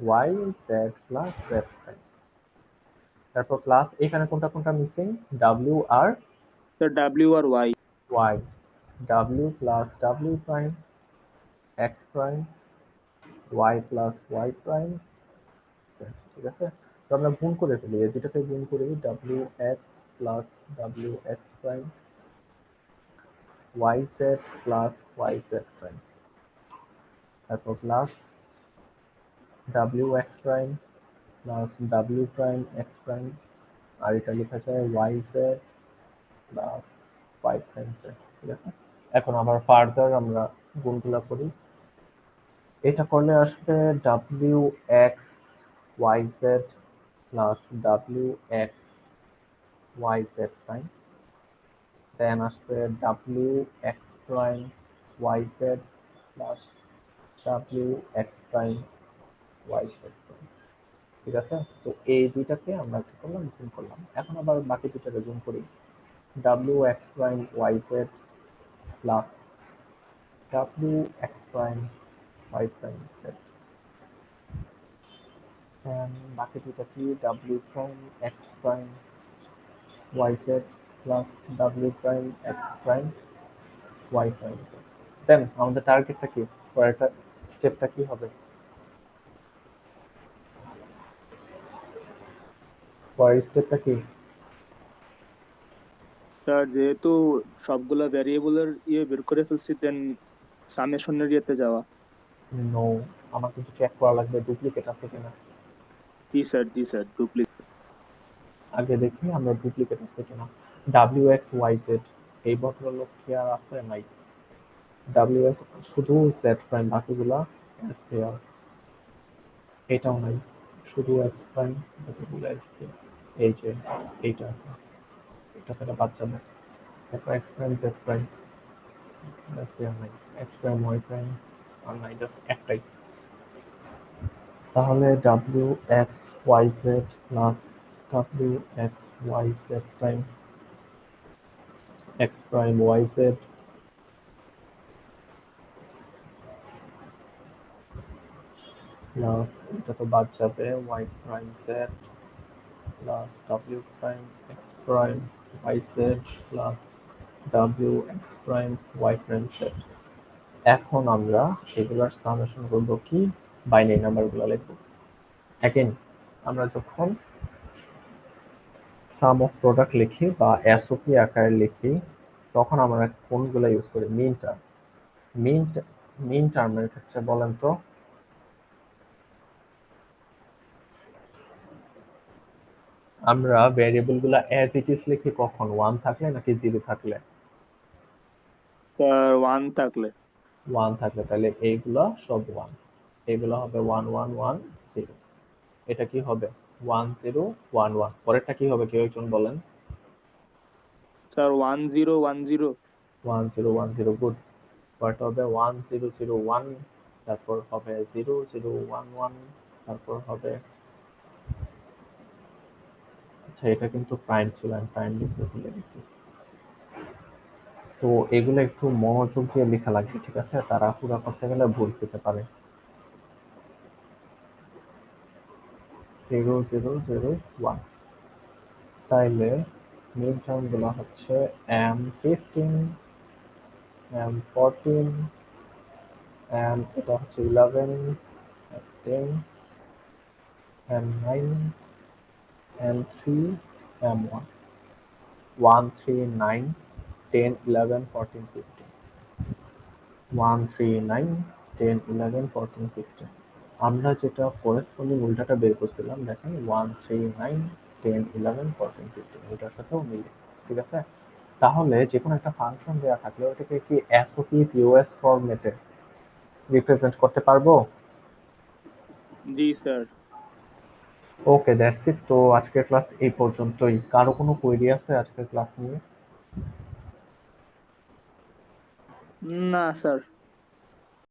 Y Z plus Z prime. তারপর প্লাস এখানে কোনটা কোনটা মিসিং? ডাব্লিউ আর স্যার ডাব্লিউ আর Y. Y, W plus W prime, x prime, Y plus Y prime Z, ঠিক আছে। তো আমরা গুণ করে ফেলি, এই দুটাকে গুণ করি, W X plus W x prime Y Z plus Y Z prime, তারপর plus W x prime plus W prime x prime, আর এটা লেখা যায় Y Z plus Y prime Z, ঠিক আছে। এখন আবার ফার্দার আমরা গুণগুলা করি, এটা করলে আসবে W X Y Z plus W X Y Z prime, then আসবে W x prime Y Z plus W x prime Y Z prime, ঠিক আছে। তো এই দুইটাকে আমরা কি করলাম, গুণ করলাম। এখন আবার বাকি দুটাকে গুণ করি, W x prime Y Z plus W x prime Y prime Z, বাকি দুটা কি, W prime x prime Y Z plus W prime x prime Y prime Z. Then আমাদের টার্গেটটা কি, পরেরটা স্টেপটা কি হবে, পরের স্টেপটা কি? স্যার যেহেতু সবগুলা ভ্যারিয়েবলের বের করে ফেলছি, দেন সামেশনের ইয়েতে যাওয়া। নো, আমার কিন্তু চেক করা লাগবে ডুপ্লিকেট আছে কিনা। জি স্যার ডুপ্লিকেট। আগে দেখি আমরা ডুপ্লিকেট আছে কিনা। ডাব্লিউ এক্স ওয়াই জেড, এই ভদ্রলোক কি আর আছে? নাই। ডাব্লিউ এক্স শুধু জেড প্রাইম, বাকিগুলা এস দেওয়া, এটাও নাই, শুধু এক্স প্রাইম, বাকিগুলো এস দেওয়া। এই যে এইটা আছে, এটা থেকে বাদ যাবে। তারপর এক্স প্রাইম জেড প্রাইম এস দেওয়া নাই, এক্স প্রাইম ওয়াই প্রাইম আর নাই, জাস্ট একটাই। তাহলে W X Y Z plus W X Y Z prime x prime Y Z plus এটা তো বাদ যাবে, Y prime Z plus W prime x prime Y Z plus W x prime Y prime Z. এখন আমরা এগুলার summation করবো কি, binary নাম্বারগুলো লিখবো। অ্যাগেন আমরা যখন সাম অফ প্রোডাক্ট লিখি বা এসওপি আকারে লিখি, তখন আমরা কোনগুলো ইউজ করি, মিন টার্ম। মিন টার্মের ক্ষেত্রে বলেন তো, আমরা ভ্যারিয়েবল গুলা অ্যাজ ইট ইজ লিখি কখন, 1 থাকলে নাকি 0 থাকলে? স্যার 1 থাকলে। 1 থাকলে, তাহলে এইগুলা সব 1, এগুলো হবে 1 1 1 0। এটা কি হবে 1 0 1 1, পরেরটা কি হবে কেউ একজন বলেন? স্যার 1010। 1 0 1 0, গুড। পরেরটা হবে 1 0 0 1, তারপর হবে 0 0 1 1, তারপর হবে, আচ্ছা এটা কিন্তু প্রাইম ছিল, আমি প্রাইম লিখতে ভুলে গেছি। তো এগুলো একটু মনোযোগ দিয়ে লেখা লাগবে, ঠিক আছে, তাড়াহুড়া করতে গেলে ভুল পেতে পারে। 0 0 0 1, তাইলে মিড টার্ম গুলো হচ্ছে M15 M14 এটা হচ্ছে 11 M10 M9 M3 M1 1 3 9 10 11 14 15, 1 3 9 10 11 14 15। আমরা যেটা করেসপন্ডিং উল্টাটা বের করছিলাম, দেখেন 1 3 9 10 11 14 15, ওটার সাথেও মিলে, ঠিক আছে। তাহলে যে কোনো একটা ফাংশন দেওয়া থাকলে ওটাকে কি এসওপি পিওএস ফরম্যাটে রিপ্রেজেন্ট করতে পারবো? জি স্যার। Okay, that's it. তো আজকের ক্লাস এই পর্যন্তই। কারো কোনো কোয়েরি আছে আজকের ক্লাস নিয়ে? না স্যার।